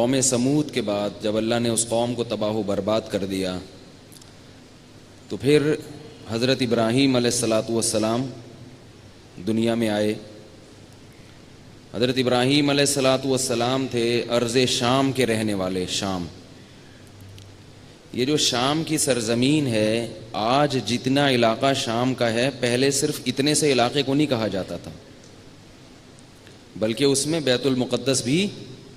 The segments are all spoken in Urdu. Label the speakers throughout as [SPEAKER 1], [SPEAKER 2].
[SPEAKER 1] قوم سمود کے بعد جب اللہ نے اس قوم کو تباہ و برباد کر دیا تو پھر حضرت ابراہیم علیہ السلام دنیا میں آئے. حضرت ابراہیم علیہ السلام تھے ارض شام کے رہنے والے. شام، یہ جو شام کی سرزمین ہے، آج جتنا علاقہ شام کا ہے پہلے صرف اتنے سے علاقے کو نہیں کہا جاتا تھا، بلکہ اس میں بیت المقدس بھی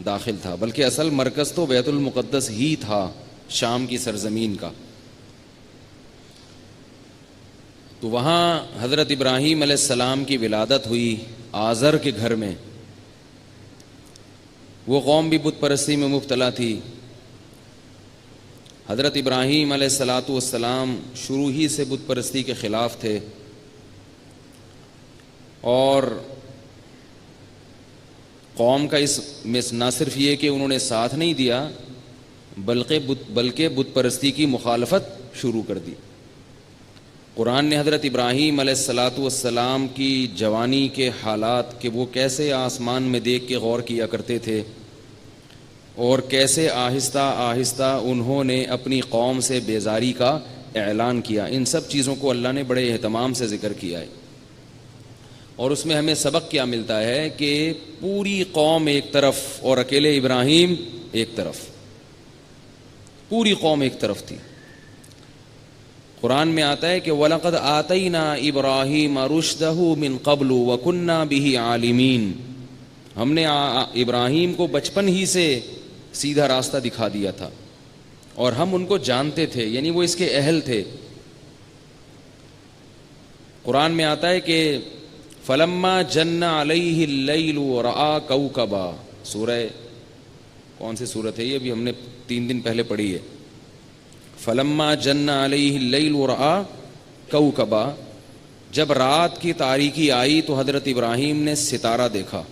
[SPEAKER 1] داخل تھا، بلکہ اصل مرکز تو بیت المقدس ہی تھا شام کی سرزمین کا. تو وہاں حضرت ابراہیم علیہ السلام کی ولادت ہوئی آزر کے گھر میں. وہ قوم بھی بت پرستی میں مبتلا تھی. حضرت ابراہیم علیہ السلام شروع ہی سے بت پرستی کے خلاف تھے، اور قوم کا اس میں نہ صرف یہ کہ انہوں نے ساتھ نہیں دیا بلکہ بت پرستی کی مخالفت شروع کر دی. قرآن نے حضرت ابراہیم علیہ السلام کی جوانی کے حالات کہ وہ کیسے آسمان میں دیکھ کے غور کیا کرتے تھے اور کیسے آہستہ آہستہ انہوں نے اپنی قوم سے بیزاری کا اعلان کیا، ان سب چیزوں کو اللہ نے بڑے اہتمام سے ذکر کیا ہے. اور اس میں ہمیں سبق کیا ملتا ہے کہ پوری قوم ایک طرف اور اکیلے ابراہیم ایک طرف، پوری قوم ایک طرف تھی. قرآن میں آتا ہے کہ وَلَقَدْ آتَيْنَا إِبْرَاهِيمَ رُشْدَهُ مِنْ قَبْلُ وَكُنَّا بِهِ عَالِمِينَ. ہم نے ابراہیم کو بچپن ہی سے سیدھا راستہ دکھا دیا تھا اور ہم ان کو جانتے تھے، یعنی وہ اس کے اہل تھے. قرآن میں آتا ہے کہ فَلَمَّا جَنَّ عَلَيْهِ اللَّيْلُ وَرَآ كَوْكَبًا. سورہ کون سی سورت ہے یہ؟ بھی ہم نے 3 دن پہلے پڑھی ہے. فَلَمَّا جَنَّ عَلَيْهِ اللَّيْلُ وَرَآ كَوْكَبًا. جب رات کی تاریکی آئی تو حضرت ابراہیم نے ستارہ دیکھا.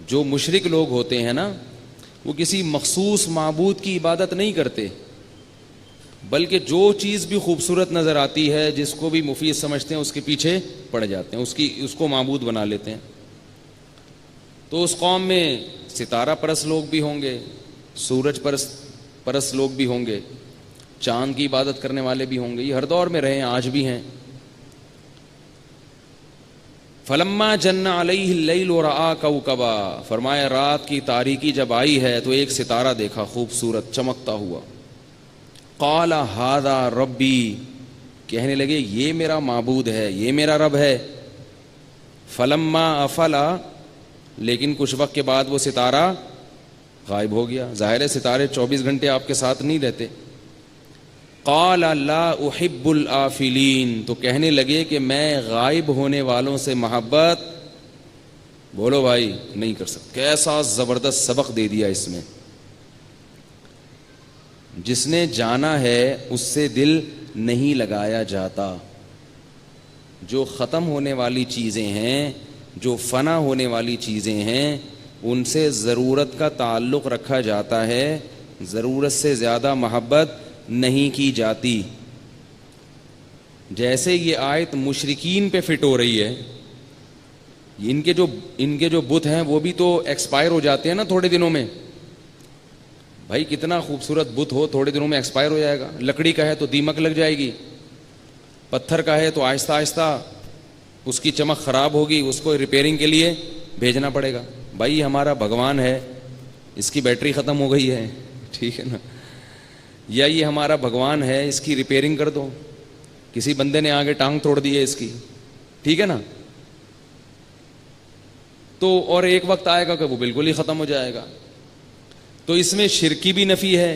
[SPEAKER 1] جو مشرک لوگ ہوتے ہیں نا، وہ کسی مخصوص معبود کی عبادت نہیں کرتے، بلکہ جو چیز بھی خوبصورت نظر آتی ہے، جس کو بھی مفید سمجھتے ہیں، اس کے پیچھے پڑ جاتے ہیں، اس کو معبود بنا لیتے ہیں. تو اس قوم میں ستارہ پرست لوگ بھی ہوں گے، سورج پرست لوگ بھی ہوں گے، چاند کی عبادت کرنے والے بھی ہوں گے. یہ ہر دور میں رہے ہیں، آج بھی ہیں. فَلَمَّا جَنَّ عَلَيْهِ اللَّيْلُ وَرَآ كَوْكَبًا. فرمایا رات کی تاریکی جب آئی ہے تو ایک ستارہ دیکھا خوبصورت چمکتا ہوا. قَالَ هَذَا رَبِّي. کہنے لگے یہ میرا معبود ہے، یہ میرا رب ہے. فَلَمَّا أَفَلَ. لیکن کچھ وقت کے بعد وہ ستارہ غائب ہو گیا. ظاہر ہے ستارے 24 گھنٹے آپ کے ساتھ نہیں رہتے. قال لا احب الآفلین. تو کہنے لگے کہ میں غائب ہونے والوں سے محبت، بولو بھائی، نہیں کر سکتا. کیسا زبردست سبق دے دیا اس میں. جس نے جانا ہے اس سے دل نہیں لگایا جاتا. جو ختم ہونے والی چیزیں ہیں، جو فنا ہونے والی چیزیں ہیں، ان سے ضرورت کا تعلق رکھا جاتا ہے، ضرورت سے زیادہ محبت نہیں کی جاتی. جیسے یہ آیت مشرکین پہ فٹ ہو رہی ہے. ان کے جو بت ہیں وہ بھی تو ایکسپائر ہو جاتے ہیں نا تھوڑے دنوں میں. بھائی کتنا خوبصورت بت ہو، تھوڑے دنوں میں ایکسپائر ہو جائے گا. لکڑی کا ہے تو دیمک لگ جائے گی، پتھر کا ہے تو آہستہ آہستہ اس کی چمک خراب ہوگی، اس کو ریپیئرنگ کے لیے بھیجنا پڑے گا. بھائی ہمارا بھگوان ہے، اس کی بیٹری ختم ہو گئی ہے، ٹھیک ہے نا، یا یہ ہمارا بھگوان ہے، اس کی ریپیئرنگ کر دو. کسی بندے نے آگے ٹانگ توڑ دی ہے اس کی، ٹھیک ہے نا. تو اور ایک وقت آئے گا کہ وہ بالکل ہی ختم ہو جائے گا. تو اس میں شرکی بھی نفی ہے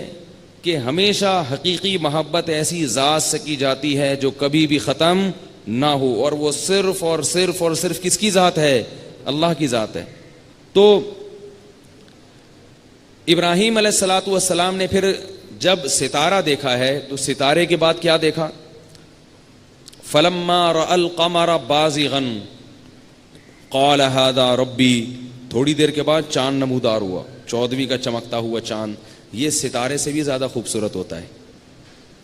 [SPEAKER 1] کہ ہمیشہ حقیقی محبت ایسی ذات سے کی جاتی ہے جو کبھی بھی ختم نہ ہو، اور وہ صرف اور صرف اور صرف کس کی ذات ہے؟ اللہ کی ذات ہے. تو ابراہیم علیہ السلام نے پھر جب ستارہ دیکھا ہے تو ستارے کے بعد کیا دیکھا؟ فَلَمَّا رَأَى الْقَمَرَ بَازِغًا قَالَ هَذَا رَبِّي. تھوڑی دیر کے بعد چاند نمودار ہوا، 14ویں کا چمکتا ہوا چاند. یہ ستارے سے بھی زیادہ خوبصورت ہوتا ہے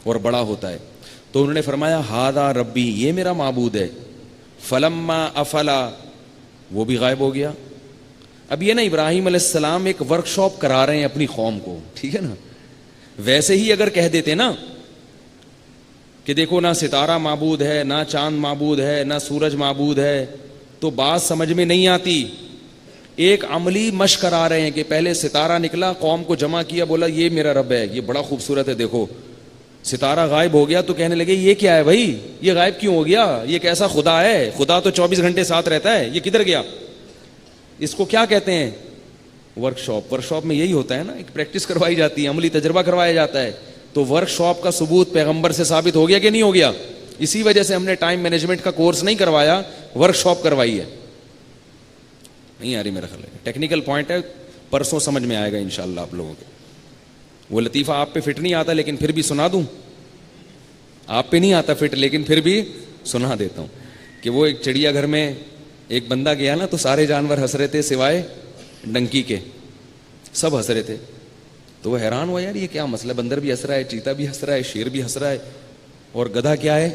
[SPEAKER 1] اور بڑا ہوتا ہے. تو انہوں نے فرمایا هَذَا رَبِّي، یہ میرا معبود ہے. فَلَمَّا أَفَلَ، وہ بھی غائب ہو گیا. اب یہ نا ابراہیم علیہ السلام ایک ورک شاپ کرا رہے ہیں اپنی قوم کو, ٹھیک ہے نا. ویسے ہی اگر کہہ دیتے نا کہ دیکھو نہ ستارہ معبود ہے, نہ چاند معبود ہے, نہ سورج معبود ہے, تو بات سمجھ میں نہیں آتی. ایک عملی مشق کرا رہے ہیں کہ پہلے ستارہ نکلا, قوم کو جمع کیا, بولا یہ میرا رب ہے, یہ بڑا خوبصورت ہے, دیکھو. ستارہ غائب ہو گیا تو کہنے لگے یہ کیا ہے بھائی, یہ غائب کیوں ہو گیا, یہ کیسا خدا ہے, خدا تو 24 گھنٹے ساتھ رہتا ہے, یہ کدھر گیا. اس کو کیا کہتے ہیں, ورک شاپ. ورک شاپ میں یہی ہوتا ہے نا, ایک پریکٹس کروائی جاتی ہے, عملی تجربہ کروایا جاتا ہے. تو ورک شاپ کا ثبوت پیغمبر سے ثابت ہو گیا کہ نہیں ہو گیا. اسی وجہ سے ہم نے ٹائم مینجمنٹ کا کورس نہیں کروایا, ورک شاپ کروائی ہے. نہیں آ رہی میرا خیال ہے, ٹیکنیکل پوائنٹ ہے, پرسوں سمجھ میں آئے گا انشاءاللہ آپ لوگوں کو. وہ لطیفہ آپ پہ فٹ نہیں آتا لیکن پھر بھی سنا دوں, آپ پہ نہیں آتا فٹ لیکن پھر بھی سنا دیتا ہوں. کہ وہ ایک چڑیا گھر میں ایک بندہ گیا نا, تو سارے جانور ہنس رہے تھے سوائے ڈنکی کے, سب ہنس رہے تھے. تو وہ حیران ہوا, یار یہ کیا مسئلہ, بندر بھی ہنس رہا ہے, چیتا بھی ہنس رہا ہے, شیر بھی ہنس رہا ہے, اور گدھا کیا ہے,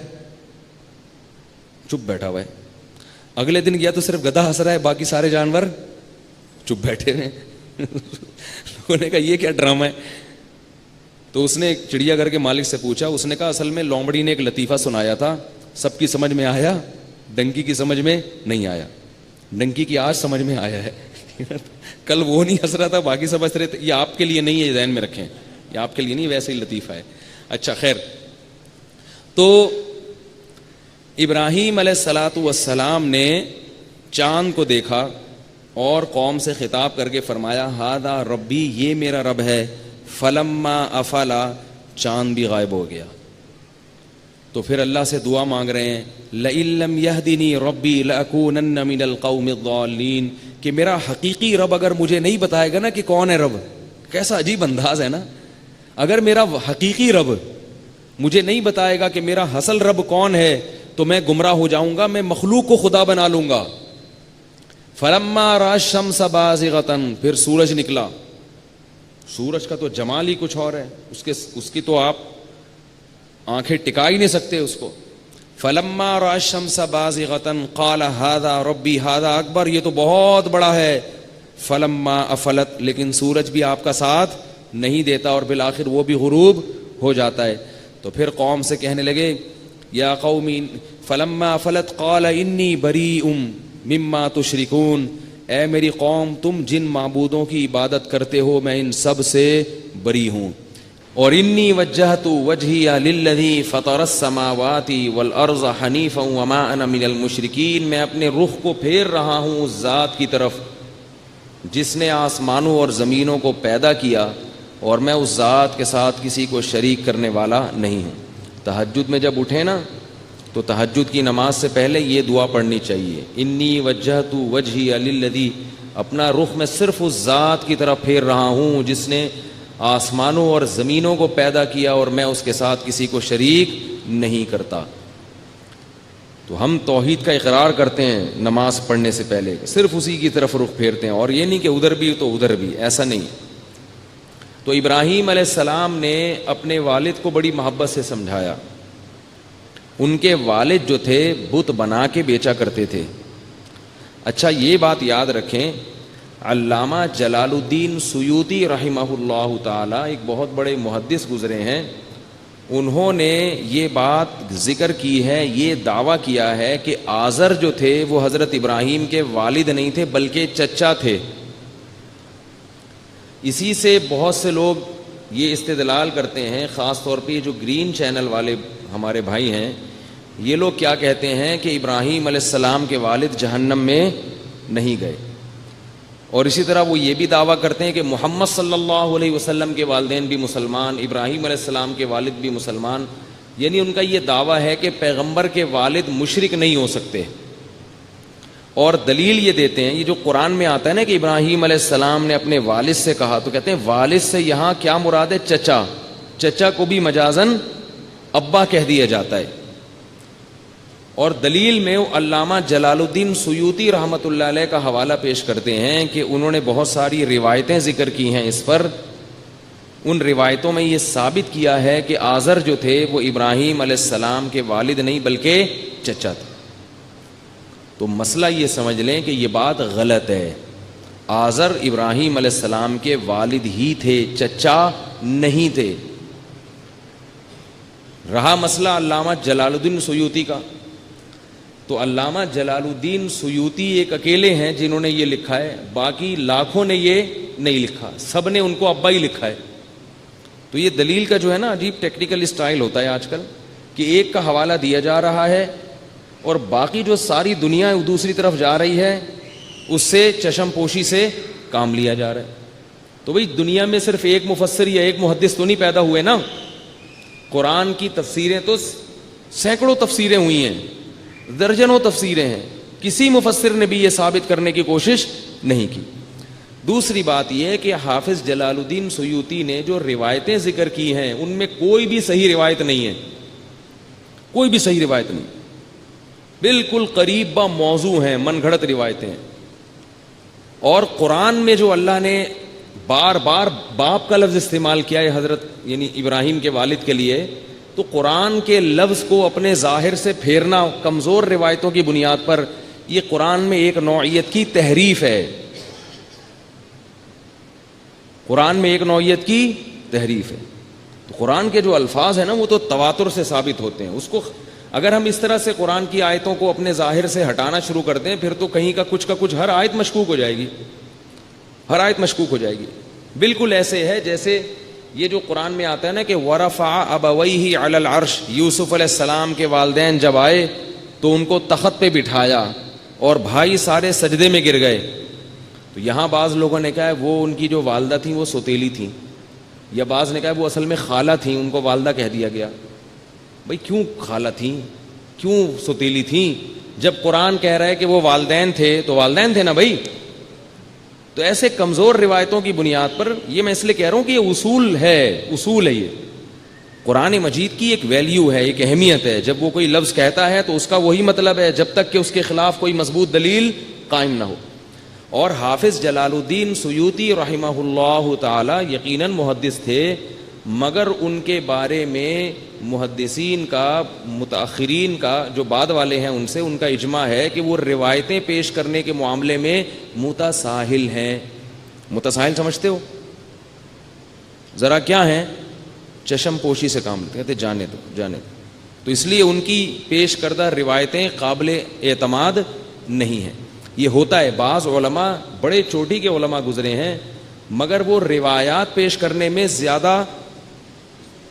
[SPEAKER 1] چپ بیٹھا ہوا ہے. اگلے دن گیا تو صرف گدھا ہنس رہا ہے, باقی سارے جانور چپ بیٹھے ہیں. لوگوں نے کہا یہ کیا ڈرامہ ہے. تو اس نے ایک چڑیا گھر کے مالک سے پوچھا, اس نے کہا اصل میں لومڑی نے ایک لطیفہ سنایا تھا, سب کی سمجھ میں آیا, ڈنکی کی سمجھ میں نہیں آیا. ڈنکی کی آج سمجھ میں آیا ہے. کل وہ نہیں ہنس رہا تھا, باقی سب ہنس رہے تھے. یہ آپ کے لیے نہیں ہے, ذہن میں رکھیں, یہ آپ کے لیے نہیں, ویسے ہی لطیفہ ہے. اچھا خیر, تو ابراہیم علیہ الصلاۃ والسلام نے چاند کو دیکھا اور قوم سے خطاب کر کے فرمایا ہذا ربی, یہ میرا رب ہے. فلما افلا, چاند بھی غائب ہو گیا. تو پھر اللہ سے دعا مانگ رہے ہیں لئن لم یہدنی ربی لأکونن من القوم الضالین, کہ میرا حقیقی رب اگر مجھے نہیں بتائے گا نا کہ کون ہے رب. کیسا عجیب انداز ہے نا, اگر میرا حقیقی رب مجھے نہیں بتائے گا کہ میرا اصل رب کون ہے تو میں گمراہ ہو جاؤں گا, میں مخلوق کو خدا بنا لوں گا. فلما رأى الشمس بازغۃ, پھر سورج نکلا. سورج کا تو جمال ہی کچھ اور ہے, اس کی تو آپ آنکھیں ٹکا ہی نہیں سکتے اس کو. فلما رأى الشمس بازغۃ قال هذا ربی هذا اکبر, یہ تو بہت بڑا ہے. فلما افلت, لیکن سورج بھی آپ کا ساتھ نہیں دیتا اور بالآخر وہ بھی غروب ہو جاتا ہے. تو پھر قوم سے کہنے لگے یا قوم, فلما افلت قال انی بریء مما تشرکون, اے میری قوم تم جن معبودوں کی عبادت کرتے ہو میں ان سب سے بری ہوں. اور انی وجہت وجہی للذی فطر السماوات والارض حنیفا وما انا من المشرکین, میں اپنے رخ کو پھیر رہا ہوں اس ذات کی طرف جس نے آسمانوں اور زمینوں کو پیدا کیا, اور میں اس ذات کے ساتھ کسی کو شریک کرنے والا نہیں ہوں. تہجد میں جب اٹھے نا تو تہجد کی نماز سے پہلے یہ دعا پڑھنی چاہیے, انی وجہت وجہی للذی, اپنا رخ میں صرف اس ذات کی طرف پھیر رہا ہوں جس نے آسمانوں اور زمینوں کو پیدا کیا اور میں اس کے ساتھ کسی کو شریک نہیں کرتا. تو ہم توحید کا اقرار کرتے ہیں نماز پڑھنے سے پہلے, صرف اسی کی طرف رخ پھیرتے ہیں, اور یہ نہیں کہ ادھر بھی تو ادھر بھی, ایسا نہیں. تو ابراہیم علیہ السلام نے اپنے والد کو بڑی محبت سے سمجھایا. ان کے والد جو تھے بت بنا کے بیچا کرتے تھے. اچھا یہ بات یاد رکھیں, علامہ جلال الدین سیوطی رحمہ اللہ تعالی ایک بہت بڑے محدث گزرے ہیں, انہوں نے یہ بات ذکر کی ہے, یہ دعویٰ کیا ہے کہ آزر جو تھے وہ حضرت ابراہیم کے والد نہیں تھے بلکہ چچا تھے. اسی سے بہت سے لوگ یہ استدلال کرتے ہیں, خاص طور پہ جو گرین چینل والے ہمارے بھائی ہیں, یہ لوگ کیا کہتے ہیں کہ ابراہیم علیہ السلام کے والد جہنم میں نہیں گئے. اور اسی طرح وہ یہ بھی دعویٰ کرتے ہیں کہ محمد صلی اللہ علیہ وسلم کے والدین بھی مسلمان, ابراہیم علیہ السلام کے والد بھی مسلمان. یعنی ان کا یہ دعویٰ ہے کہ پیغمبر کے والد مشرک نہیں ہو سکتے. اور دلیل یہ دیتے ہیں, یہ جو قرآن میں آتا ہے نا کہ ابراہیم علیہ السلام نے اپنے والد سے کہا, تو کہتے ہیں والد سے یہاں کیا مراد ہے, چچا. چچا کو بھی مجازن ابا کہہ دیا جاتا ہے. اور دلیل میں علامہ جلال الدین سیوطی رحمۃ اللہ علیہ کا حوالہ پیش کرتے ہیں کہ انہوں نے بہت ساری روایتیں ذکر کی ہیں اس پر. ان روایتوں میں یہ ثابت کیا ہے کہ آزر جو تھے وہ ابراہیم علیہ السلام کے والد نہیں بلکہ چچا تھے. تو مسئلہ یہ سمجھ لیں کہ یہ بات غلط ہے. آزر ابراہیم علیہ السلام کے والد ہی تھے، چچا نہیں تھے۔ رہا مسئلہ علامہ جلال الدین سیوطی کا، تو علامہ جلال الدین سیوطی ایک اکیلے ہیں جنہوں نے یہ لکھا ہے، باقی لاکھوں نے یہ نہیں لکھا، سب نے ان کو ابا ہی لکھا ہے۔ تو یہ دلیل کا جو ہے نا عجیب ٹیکنیکل اسٹائل ہوتا ہے آج کل، کہ ایک کا حوالہ دیا جا رہا ہے اور باقی جو ساری دنیا دوسری طرف جا رہی ہے اس سے چشم پوشی سے کام لیا جا رہا ہے۔ تو بھئی دنیا میں صرف ایک مفسر یا ایک محدث تو نہیں پیدا ہوئے نا، قرآن کی تفسیریں تو سینکڑوں تفسیریں ہوئی ہیں، درجنوں تفسیریں ہیں، کسی مفسر نے بھی یہ ثابت کرنے کی کوشش نہیں کی۔ دوسری بات یہ ہے کہ حافظ جلال الدین سیوطی نے جو روایتیں ذکر کی ہیں ان میں کوئی بھی صحیح روایت نہیں ہے، کوئی بھی صحیح روایت نہیں، بالکل قریب با موضوع ہیں، من گھڑت روایتیں ہیں۔ اور قرآن میں جو اللہ نے بار بار باپ کا لفظ استعمال کیا ہے حضرت یعنی ابراہیم کے والد کے لیے، تو قرآن کے لفظ کو اپنے ظاہر سے پھیرنا کمزور روایتوں کی بنیاد پر، یہ قرآن میں ایک نوعیت کی تحریف ہے، قرآن میں ایک نوعیت کی تحریف ہے۔ تو قرآن کے جو الفاظ ہیں نا وہ تو تواتر سے ثابت ہوتے ہیں، اس کو اگر ہم اس طرح سے قرآن کی آیتوں کو اپنے ظاہر سے ہٹانا شروع کر دیں پھر تو کہیں کا کچھ ہر آیت مشکوک ہو جائے گی، ہر آیت مشکوک ہو جائے گی۔ بالکل ایسے ہے جیسے یہ جو قرآن میں آتا ہے نا کہ وَرَفَعَ أَبَوَيْهِ عَلَى الْعَرْشِ، یوسف علیہ السلام کے والدین جب آئے تو ان کو تخت پہ بٹھایا اور بھائی سارے سجدے میں گر گئے۔ تو یہاں بعض لوگوں نے کہا ہے وہ ان کی جو والدہ تھیں وہ سوتیلی تھیں، یا بعض نے کہا ہے وہ اصل میں خالہ تھیں، ان کو والدہ کہہ دیا گیا۔ بھئی کیوں خالہ تھیں، کیوں سوتیلی تھیں؟ جب قرآن کہہ رہا ہے کہ وہ والدین تھے تو والدین تھے نا بھائی۔ تو ایسے کمزور روایتوں کی بنیاد پر، یہ میں اس لیے کہہ رہا ہوں کہ یہ اصول ہے یہ قرآن مجید کی ایک ویلیو ہے، ایک اہمیت ہے۔ جب وہ کوئی لفظ کہتا ہے تو اس کا وہی مطلب ہے جب تک کہ اس کے خلاف کوئی مضبوط دلیل قائم نہ ہو۔ اور حافظ جلال الدین سیوطی رحمہ اللہ تعالی یقیناً محدث تھے، مگر ان کے بارے میں محدثین کا، متاخرین کا، جو بعد والے ہیں ان سے، ان کا اجماع ہے کہ وہ روایتیں پیش کرنے کے معاملے میں متساہل ہیں۔ متساہل سمجھتے ہو؟ ذرا کیا ہیں؟ چشم پوشی سے کام لیتے، کہتے جانے دو۔ تو اس لیے ان کی پیش کردہ روایتیں قابل اعتماد نہیں ہیں۔ یہ ہوتا ہے، بعض علماء بڑے چوٹی کے علماء گزرے ہیں مگر وہ روایات پیش کرنے میں زیادہ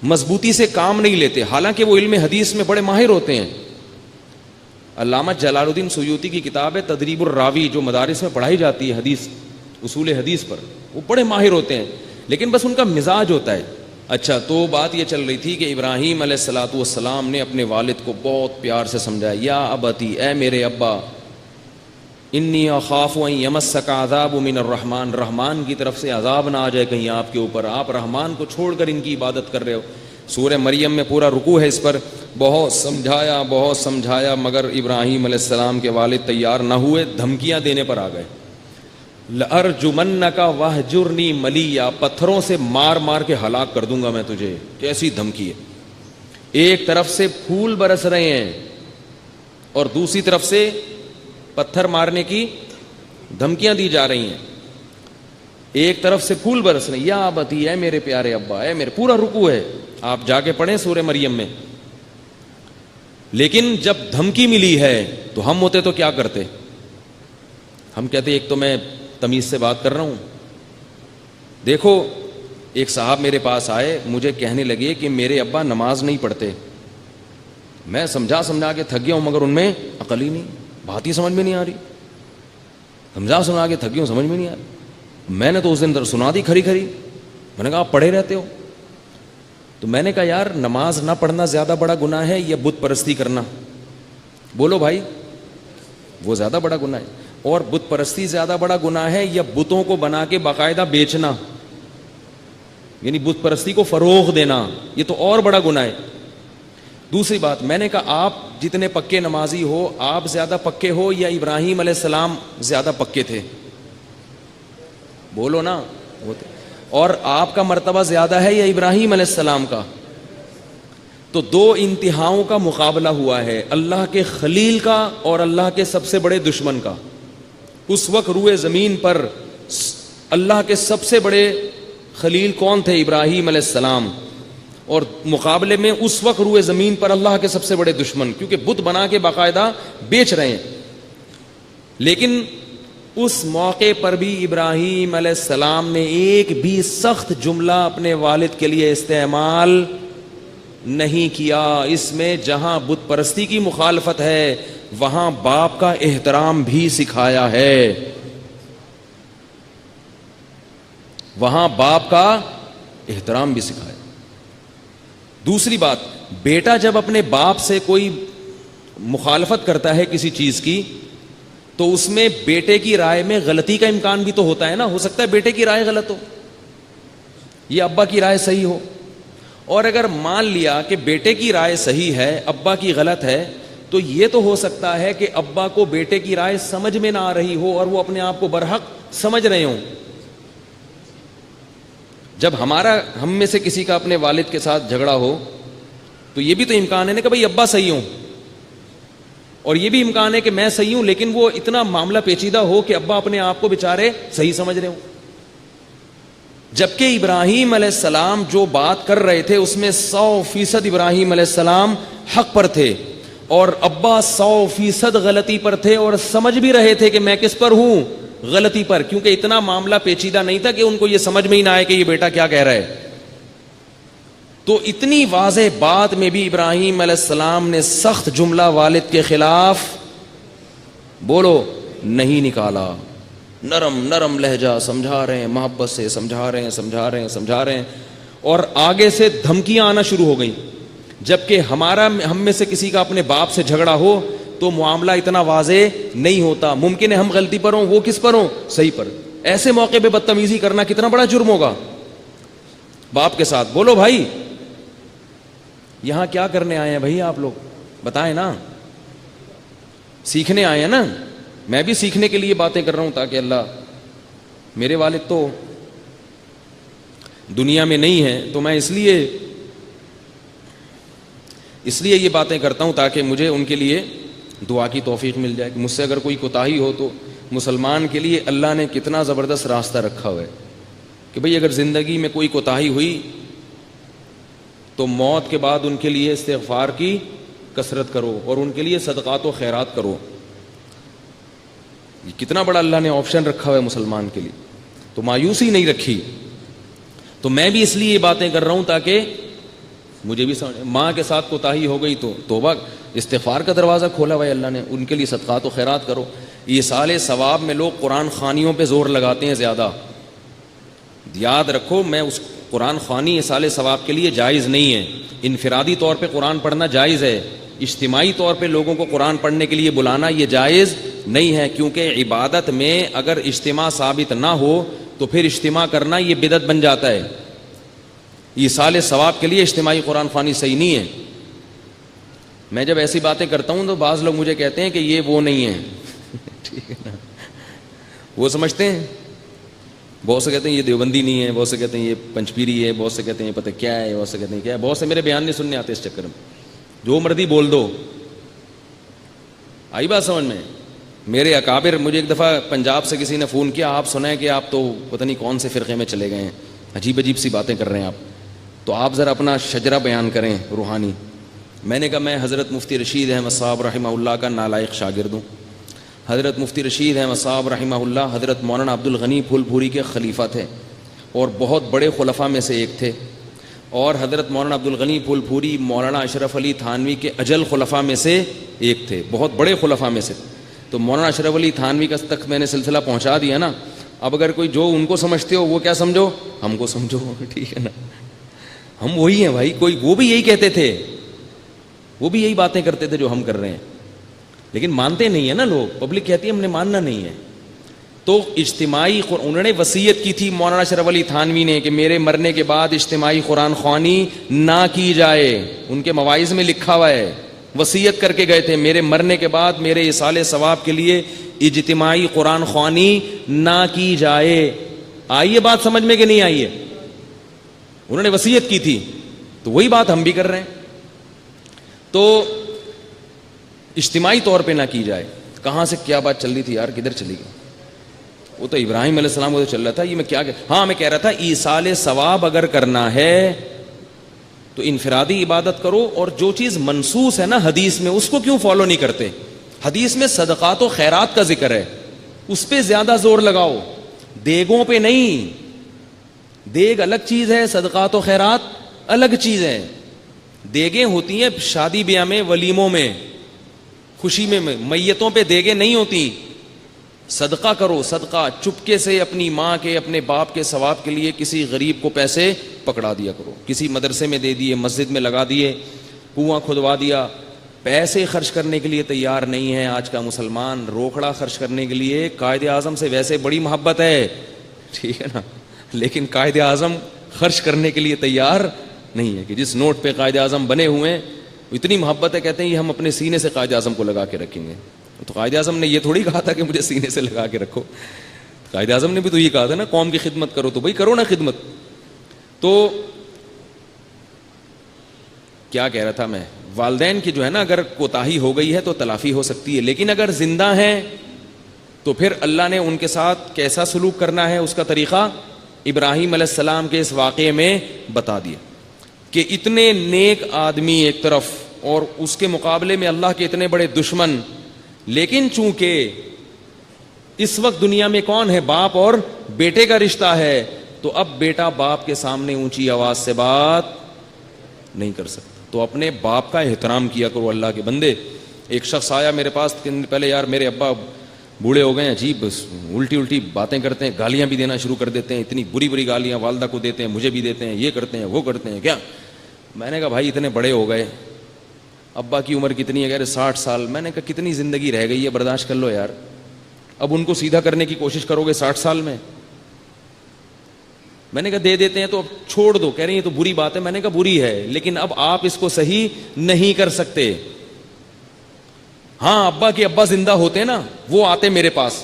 [SPEAKER 1] مضبوطی سے کام نہیں لیتے، حالانکہ وہ علم حدیث میں بڑے ماہر ہوتے ہیں۔ علامہ جلال الدین سیوطی کی کتاب ہے تدریب الراوی، جو مدارس میں پڑھائی جاتی ہے حدیث، اصول حدیث پر، وہ بڑے ماہر ہوتے ہیں، لیکن بس ان کا مزاج ہوتا ہے۔ اچھا، تو بات یہ چل رہی تھی کہ ابراہیم علیہ الصلوۃ والسلام نے اپنے والد کو بہت پیار سے سمجھایا، یا ابتی، اے میرے ابا، انی اخاف ان یمسک عذاب من الرحمن، رحمان کی طرف سے عذاب نہ آ جائے کہیں آپ کے اوپر، آپ رحمان کو چھوڑ کر ان کی عبادت کر رہے ہو۔ سورہ مریم میں پورا رکوع ہے اس پر، بہت سمجھایا مگر ابراہیم علیہ السلام کے والد تیار نہ ہوئے، دھمکیاں دینے پر آ گئے۔ لَأَرْجُمَنَّكَ وَاهْجُرْنِي مَلِيًّا، پتھروں سے مار مار کے ہلاک کر دوں گا میں تجھے۔ کیسی دھمکی ہے! ایک طرف سے پھول برس رہے ہیں اور دوسری طرف سے پتھر مارنے کی دھمکیاں دی جا رہی ہیں۔ ایک طرف سے پھول برس رہے ہیں، یا ابتی، اے میرے پیارے ابا، اے میرے، پورا رکوع ہے، آپ جا کے پڑھیں سورہ مریم میں۔ لیکن جب دھمکی ملی ہے تو ہم ہوتے تو کیا کرتے؟ ہم کہتے ایک تو میں تمیز سے بات کر رہا ہوں۔ دیکھو، ایک صاحب میرے پاس آئے، مجھے کہنے لگے کہ میرے ابا نماز نہیں پڑھتے۔ میں سمجھا کے تھک گیا ہوں مگر ان میں عقل ہی نہیں، بات ہی سمجھ میں نہیں آ رہی، سمجھا کے تھک گیا ہوں، سمجھ میں نہیں آ رہی۔ میں نے تو اس دن سنا دی کھری، میں نے کہا آپ پڑھے رہتے ہو۔ تو میں نے کہا یار، نماز نہ پڑھنا زیادہ بڑا گناہ ہے یا بت پرستی کرنا؟ بولو بھائی، وہ زیادہ بڑا گناہ ہے۔ اور بت پرستی زیادہ بڑا گناہ ہے یا بتوں کو بنا کے باقاعدہ بیچنا، یعنی بت پرستی کو فروغ دینا، یہ تو اور بڑا گناہ ہے۔ دوسری بات، میں نے کہا آپ جتنے پکے نمازی ہو، آپ زیادہ پکے ہو یا ابراہیم علیہ السلام زیادہ پکے تھے؟ بولو نا۔ اور آپ کا مرتبہ زیادہ ہے یا ابراہیم علیہ السلام کا؟ تو دو انتہاؤں کا مقابلہ ہوا ہے، اللہ کے خلیل کا اور اللہ کے سب سے بڑے دشمن کا۔ اس وقت روئے زمین پر اللہ کے سب سے بڑے خلیل کون تھے؟ ابراہیم علیہ السلام. اور مقابلے میں اس وقت روئے زمین پر اللہ کے سب سے بڑے دشمن، کیونکہ بت بنا کے باقاعدہ بیچ رہے ہیں. لیکن اس موقع پر بھی ابراہیم علیہ السلام نے ایک بھی سخت جملہ اپنے والد کے لیے استعمال نہیں کیا. اس میں جہاں بت پرستی کی مخالفت ہے وہاں باپ کا احترام بھی سکھایا ہے. وہاں باپ کا احترام بھی سکھایا. دوسری بات، بیٹا جب اپنے باپ سے کوئی مخالفت کرتا ہے کسی چیز کی تو اس میں بیٹے کی رائے میں غلطی کا امکان بھی تو ہوتا ہے نا. ہو سکتا ہے بیٹے کی رائے غلط ہو، یہ ابا کی رائے صحیح ہو. اور اگر مان لیا کہ بیٹے کی رائے صحیح ہے ابا کی غلط ہے تو یہ تو ہو سکتا ہے کہ ابا کو بیٹے کی رائے سمجھ میں نہ آ رہی ہو اور وہ اپنے آپ کو برحق سمجھ رہے ہوں. جب ہم میں سے کسی کا اپنے والد کے ساتھ جھگڑا ہو تو یہ بھی تو امکان ہے نا کہ بھائی ابا صحیح ہوں، اور یہ بھی امکان ہے کہ میں صحیح ہوں لیکن وہ اتنا معاملہ پیچیدہ ہو کہ ابا اپنے آپ کو بےچارے صحیح سمجھ رہے ہوں. جبکہ ابراہیم علیہ السلام جو بات کر رہے تھے اس میں 100% ابراہیم علیہ السلام حق پر تھے اور ابا 100% غلطی پر تھے، اور سمجھ بھی رہے تھے کہ میں کس پر ہوں؟ غلطی پر. کیونکہ اتنا معاملہ پیچیدہ نہیں تھا کہ ان کو یہ سمجھ میں ہی نہ آئے کہ یہ بیٹا کیا کہہ رہا ہے. تو اتنی واضح بات میں بھی ابراہیم علیہ السلام نے سخت جملہ والد کے خلاف بولو نہیں نکالا. نرم نرم لہجہ سمجھا رہے ہیں، محبت سے سمجھا رہے ہیں اور آگے سے دھمکیاں آنا شروع ہو گئیں. جبکہ ہم میں سے کسی کا اپنے باپ سے جھگڑا ہو تو معاملہ اتنا واضح نہیں ہوتا. ممکن ہے ہم غلطی پر ہوں، وہ کس پر ہوں؟ صحیح پر. ایسے موقع پہ بدتمیزی کرنا کتنا بڑا جرم ہوگا باپ کے ساتھ. بولو بھائی یہاں کیا کرنے آئے ہیں بھائی آپ لوگ؟ بتائیں نا. سیکھنے آئے ہیں نا. میں بھی سیکھنے کے لیے باتیں کر رہا ہوں تاکہ اللہ، میرے والد تو دنیا میں نہیں ہیں تو میں اس لیے یہ باتیں کرتا ہوں تاکہ مجھے ان کے لیے دعا کی توفیق مل جائے کہ مجھ سے اگر کوئی کوتاہی ہو تو مسلمان کے لیے اللہ نے کتنا زبردست راستہ رکھا ہوا ہے کہ بھئی اگر زندگی میں کوئی کوتاہی ہوئی تو موت کے بعد ان کے لیے استغفار کی کثرت کرو اور ان کے لیے صدقات و خیرات کرو. یہ کتنا بڑا اللہ نے آپشن رکھا ہوا ہے مسلمان کے لیے. تو مایوسی نہیں رکھی. تو میں بھی اس لیے یہ باتیں کر رہا ہوں تاکہ مجھے بھی ماں کے ساتھ کوتاہی ہو گئی تو توبہ استغفار کا دروازہ کھولا ہوا ہے اللہ نے، ان کے لیے صدقات و خیرات کرو. ایصال ثواب میں لوگ قرآن خوانیوں پہ زور لگاتے ہیں زیادہ. یاد رکھو میں اس قرآن خوانی ایصال ثواب کے لیے جائز نہیں ہے. انفرادی طور پہ قرآن پڑھنا جائز ہے، اجتماعی طور پہ لوگوں کو قرآن پڑھنے کے لیے بلانا یہ جائز نہیں ہے. کیونکہ عبادت میں اگر اجتماع ثابت نہ ہو تو پھر اجتماع کرنا یہ بدعت بن جاتا ہے. ایصال ثواب کے لیے اجتماعی قرآن خوانی صحیح نہیں ہے. میں جب ایسی باتیں کرتا ہوں تو بعض لوگ مجھے کہتے ہیں کہ یہ وہ نہیں ہے ٹھیک ہے نا، وہ سمجھتے ہیں. بہت سے کہتے ہیں یہ دیوبندی نہیں ہے، بہت سے کہتے ہیں یہ پنچپیری ہے، بہت سے کہتے ہیں یہ پتہ کیا ہے، بہت سے کہتے ہیں کیا ہے. بہت سے میرے بیان نہیں سننے آتے اس چکر میں. جو مرضی بول دو. آئی بات سمجھ میں؟ میرے اکابر، مجھے ایک دفعہ پنجاب سے کسی نے فون کیا، آپ سنیں کہ آپ تو پتہ نہیں کون سے فرقے میں چلے گئے ہیں، عجیب عجیب سی باتیں کر رہے ہیں آپ، تو آپ ذرا اپنا شجرہ بیان کریں روحانی. میں نے کہا میں حضرت مفتی رشید احمد صاحب رحمہ اللہ کا نالائق شاگرد ہوں. حضرت مفتی رشید احمد صاحب رحمہ اللہ حضرت مولانا عبد الغنی پھول پوری کے خلیفہ تھے اور بہت بڑے خلفاء میں سے ایک تھے. اور حضرت مولانا عبد الغنی پھول پوری مولانا اشرف علی تھانوی کے اجل خلفاء میں سے ایک تھے، بہت بڑے خلفاء میں سے. تو مولانا اشرف علی تھانوی کا تک میں نے سلسلہ پہنچا دیا نا. اب اگر کوئی جو ان کو سمجھتے ہو وہ کیا سمجھو، ہم کو سمجھو، ٹھیک ہے نا. ہم وہی ہیں بھائی. کوئی وہ بھی یہی کہتے تھے، وہ بھی یہی باتیں کرتے تھے جو ہم کر رہے ہیں، لیکن مانتے نہیں ہیں نا لوگ. پبلک کہتی ہے ہم نے ماننا نہیں ہے. تو اجتماعی انہوں نے وصیت کی تھی مولانا اشرف علی تھانوی نے کہ میرے مرنے کے بعد اجتماعی قرآن خوانی نہ کی جائے. ان کے مواعظ میں لکھا ہوا ہے، وصیت کر کے گئے تھے میرے مرنے کے بعد میرے ایصال ثواب کے لیے اجتماعی قرآن خوانی نہ کی جائے. آئیے بات سمجھ میں کہ نہیں آئی ہے؟ انہوں نے وصیت کی تھی تو وہی بات ہم بھی کر رہے ہیں. تو اجتماعی طور پہ نہ کی جائے. کہاں سے کیا بات چل رہی تھی یار، کدھر چلی گئی؟ وہ تو ابراہیم علیہ السلام کو تو چل رہا تھا. یہ میں کیا ہاں میں کہہ رہا تھا ایصال ثواب اگر کرنا ہے تو انفرادی عبادت کرو, اور جو چیز منصوص ہے نا حدیث میں اس کو کیوں فالو نہیں کرتے؟ حدیث میں صدقات و خیرات کا ذکر ہے, اس پہ زیادہ زور لگاؤ, دیگوں پہ نہیں. دیگ الگ چیز ہے, صدقات و خیرات الگ چیز ہے. دیگیں ہوتی ہیں شادی بیاہ میں, ولیموں میں, خوشی میں. میتوں پہ دیگیں نہیں ہوتی. صدقہ کرو, صدقہ چپکے سے اپنی ماں کے اپنے باپ کے ثواب کے لیے کسی غریب کو پیسے پکڑا دیا کرو, کسی مدرسے میں دے دیے, مسجد میں لگا دیے, کنواں کھدوا دیا. پیسے خرچ کرنے کے لیے تیار نہیں ہے آج کا مسلمان, روکڑا خرچ کرنے کے لیے. قائد اعظم سے ویسے بڑی محبت ہے, ٹھیک ہے نا, لیکن قائد اعظم خرچ کرنے کے لیے تیار نہیں ہے. کہ جس نوٹ پہ قائد اعظم بنے ہوئے ہیں اتنی محبت ہے, کہتے ہیں یہ ہم اپنے سینے سے قائد اعظم کو لگا کے رکھیں گے. تو قائد اعظم نے یہ تھوڑی کہا تھا کہ مجھے سینے سے لگا کے رکھو. قائد اعظم نے بھی تو یہ کہا تھا نا, قوم کی خدمت کرو, تو بھائی کرو نا خدمت. تو کیا کہہ رہا تھا میں, والدین کی جو ہے نا اگر کوتاہی ہو گئی ہے تو تلافی ہو سکتی ہے, لیکن اگر زندہ ہیں تو پھر اللہ نے ان کے ساتھ کیسا سلوک کرنا ہے اس کا طریقہ ابراہیم علیہ السلام کے اس واقعے میں بتا دیا. کہ اتنے نیک آدمی ایک طرف اور اس کے مقابلے میں اللہ کے اتنے بڑے دشمن, لیکن چونکہ اس وقت دنیا میں کون ہے, باپ اور بیٹے کا رشتہ ہے, تو اب بیٹا باپ کے سامنے اونچی آواز سے بات نہیں کر سکتا. تو اپنے باپ کا احترام کیا کرو اللہ کے بندے. ایک شخص آیا میرے پاس پہلے, یار میرے ابا بوڑھے ہو گئے ہیں, عجیب الٹی باتیں کرتے ہیں, گالیاں بھی دینا شروع کر دیتے ہیں, اتنی بری گالیاں والدہ کو دیتے ہیں, مجھے بھی دیتے ہیں, یہ کرتے ہیں وہ کرتے ہیں. کیا میں نے کہا بھائی اتنے بڑے ہو گئے, ابا کی عمر کتنی ہے, کہہ رہے 60 سال. میں نے کہا کتنی زندگی رہ گئی ہے, برداشت کر لو یار, اب ان کو سیدھا کرنے کی کوشش کرو گے 60 سال میں. میں نے کہا دے دیتے ہیں تو اب چھوڑ دو. کہہ رہے ہیں یہ تو بری بات ہے. میں نے کہا بری ہے, لیکن اب آپ اس کو صحیح نہیں کر سکتے. ہاں ابا کے ابا زندہ ہوتے نا, وہ آتے میرے پاس,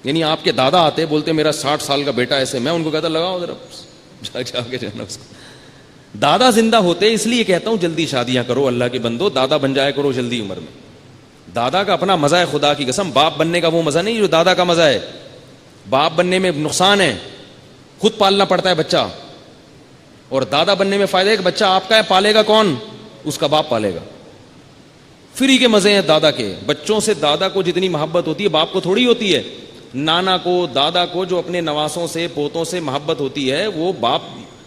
[SPEAKER 1] یعنی آپ کے دادا آتے, بولتے میرا 60 سال کا بیٹا ایسے. میں ان کو کہتا لگاؤ ذرا جا کے جانا اس کو. دادا زندہ ہوتے, اس لیے کہتا ہوں جلدی شادیاں کرو اللہ کے بندو, دادا بن جایا کرو جلدی عمر میں. دادا کا اپنا مزہ ہے, خدا کی قسم. باپ بننے کا وہ مزہ نہیں جو دادا کا مزہ ہے. باپ بننے میں نقصان ہے, خود پالنا پڑتا ہے بچہ, اور دادا بننے میں فائدہ ہے کہ بچہ آپ کا ہے, پالے گا کون, اس کا باپ پالے گا. فری کے مزے ہیں دادا کے. بچوں سے دادا کو جتنی محبت ہوتی ہے باپ کو تھوڑی ہوتی ہے. نانا کو, دادا کو جو اپنے نواسوں سے پوتوں سے محبت ہوتی ہے وہ باپ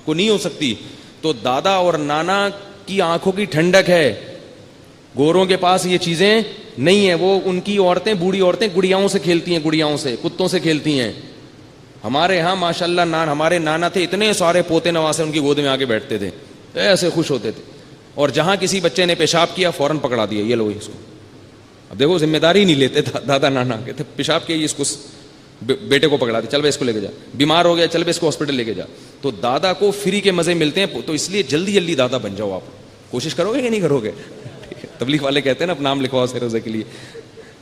[SPEAKER 1] کو نہیں ہو سکتی. تو دادا اور نانا کی آنکھوں کی ٹھنڈک ہے, گوروں کے پاس یہ چیزیں نہیں ہیں. وہ ان کی عورتیں, بوڑھی عورتیں گڑیاؤں سے کھیلتی ہیں, گڑیاؤں سے, کتوں سے کھیلتی ہیں. ہمارے ہاں ماشاءاللہ ہمارے نانا تھے, اتنے سارے پوتے نواسے ان کی گود میں آگے بیٹھتے تھے, ایسے خوش ہوتے تھے. اور جہاں کسی بچے نے پیشاب کیا فوراً پکڑا دیا, یہ لو اس کو. اب دیکھو ذمہ داری نہیں لیتے دادا نانا, کہتے پیشاب کیا اس کو بیٹے کو پکڑا دیا, چل بھائی اس کو لے کے جا. بیمار ہو گیا, چل بھائی اس کو ہاسپٹل لے کے جا. تو دادا کو فری کے مزے ملتے ہیں, تو اس لیے جلدی دادا بن جاؤ. آپ کوشش کرو گے کہ نہیں کرو گے؟ تبلیغ والے کہتے ہیں نا اب نام لکھواؤ سے روزے کے لیے,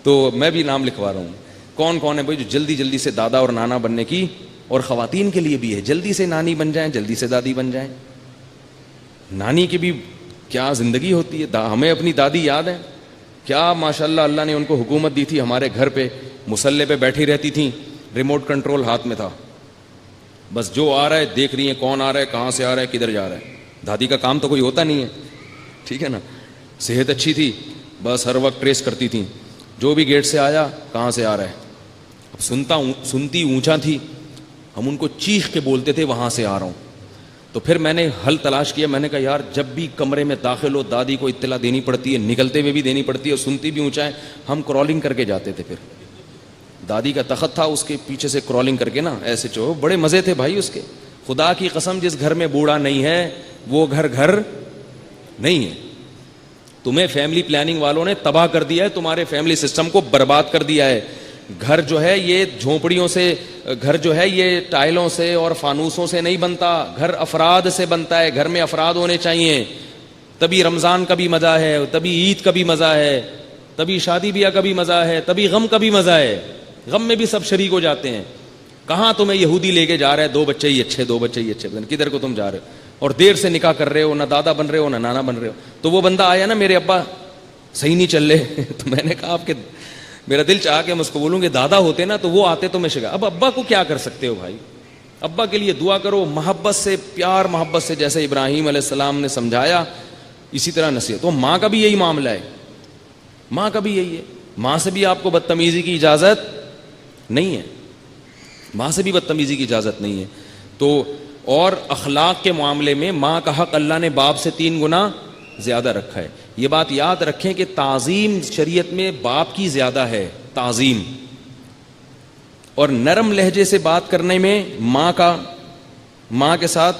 [SPEAKER 1] تو میں بھی نام لکھوا رہا ہوں. کون ہے بھائی جو جلدی سے دادا اور نانا بننے کی, اور خواتین کے لیے بھی ہے, جلدی سے نانی بن جائیں, جلدی سے دادی بن جائیں. نانی کی بھی کیا زندگی ہوتی ہے. ہمیں اپنی دادی یاد ہے, کیا ماشاءاللہ اللہ نے ان کو حکومت دی تھی. ہمارے گھر پہ مصلے پہ بیٹھی رہتی تھیں, ریموٹ کنٹرول ہاتھ میں تھا, بس جو آ رہا ہے دیکھ رہی ہیں, کون آ رہا ہے, کہاں سے آ رہا ہے, کدھر جا رہا ہے. دادی کا کام تو کوئی ہوتا نہیں ہے, ٹھیک ہے نا. صحت اچھی تھی, بس ہر وقت ٹریس کرتی تھیں, جو بھی گیٹ سے آیا کہاں سے آ رہا ہے. اب سنتی اونچا تھی, ہم ان کو چیخ کے بولتے تھے وہاں سے آ رہا ہوں. تو پھر میں نے حل تلاش کیا. میں نے کہا یار جب بھی کمرے میں داخل ہو دادی کو اطلاع دینی پڑتی ہے, نکلتے ہوئے بھی دینی پڑتی ہے, اور سنتی بھی اونچا ہے. ہم کرالنگ کر کے جاتے تھے. پھر دادی کا تخت تھا, اس کے پیچھے سے کرالنگ کر کے نا ایسے چو, بڑے مزے تھے بھائی اس کے. خدا کی قسم جس گھر میں بوڑھا نہیں ہے وہ گھر نہیں ہے. تمہیں فیملی پلاننگ والوں نے تباہ کر دیا ہے, تمہارے فیملی سسٹم کو برباد کر دیا ہے. گھر جو ہے یہ جھونپڑیوں سے, گھر جو ہے یہ ٹائلوں سے اور فانوسوں سے نہیں بنتا, گھر افراد سے بنتا ہے. گھر میں افراد ہونے چاہیے, تبھی رمضان کا بھی مزہ ہے, تبھی عید کا بھی مزہ ہے, تبھی شادی بیاہ کا بھی مزہ ہے, تبھی غم کا بھی مزہ ہے. غم میں بھی سب شریک ہو جاتے ہیں. کہاں تمہیں یہودی لے کے جا رہا ہے, 2 بچے ہی اچھے, 2 بچے ہی اچھے, کدھر کو تم جا رہے ہو, اور دیر سے نکاح کر رہے ہو, نہ دادا بن رہے ہو نہ نانا بن رہے ہو. تو وہ بندہ آیا نا, میرے ابا صحیح نہیں چل رہے. تو میں نے کہا آپ کے میرا دل چاہا کہ میں اس کو بولوں کہ دادا ہوتے نا تو وہ آتے تو میں شکا. اب ابا کو کیا کر سکتے ہو بھائی؟ ابا کے لیے دعا کرو محبت سے, پیار محبت سے, جیسے ابراہیم علیہ السلام نے سمجھایا اسی طرح نصیحت. تو ماں کا بھی یہی معاملہ ہے, ماں کا بھی یہی ہے. ماں سے بھی آپ کو بدتمیزی کی اجازت نہیں ہے, ماں سے بھی بدتمیزی کی اجازت نہیں ہے. تو اور اخلاق کے معاملے میں ماں کا حق اللہ نے باپ سے 3 گنا زیادہ رکھا ہے. یہ بات یاد رکھیں کہ تعظیم شریعت میں باپ کی زیادہ ہے, تعظیم. اور نرم لہجے سے بات کرنے میں ماں کے ساتھ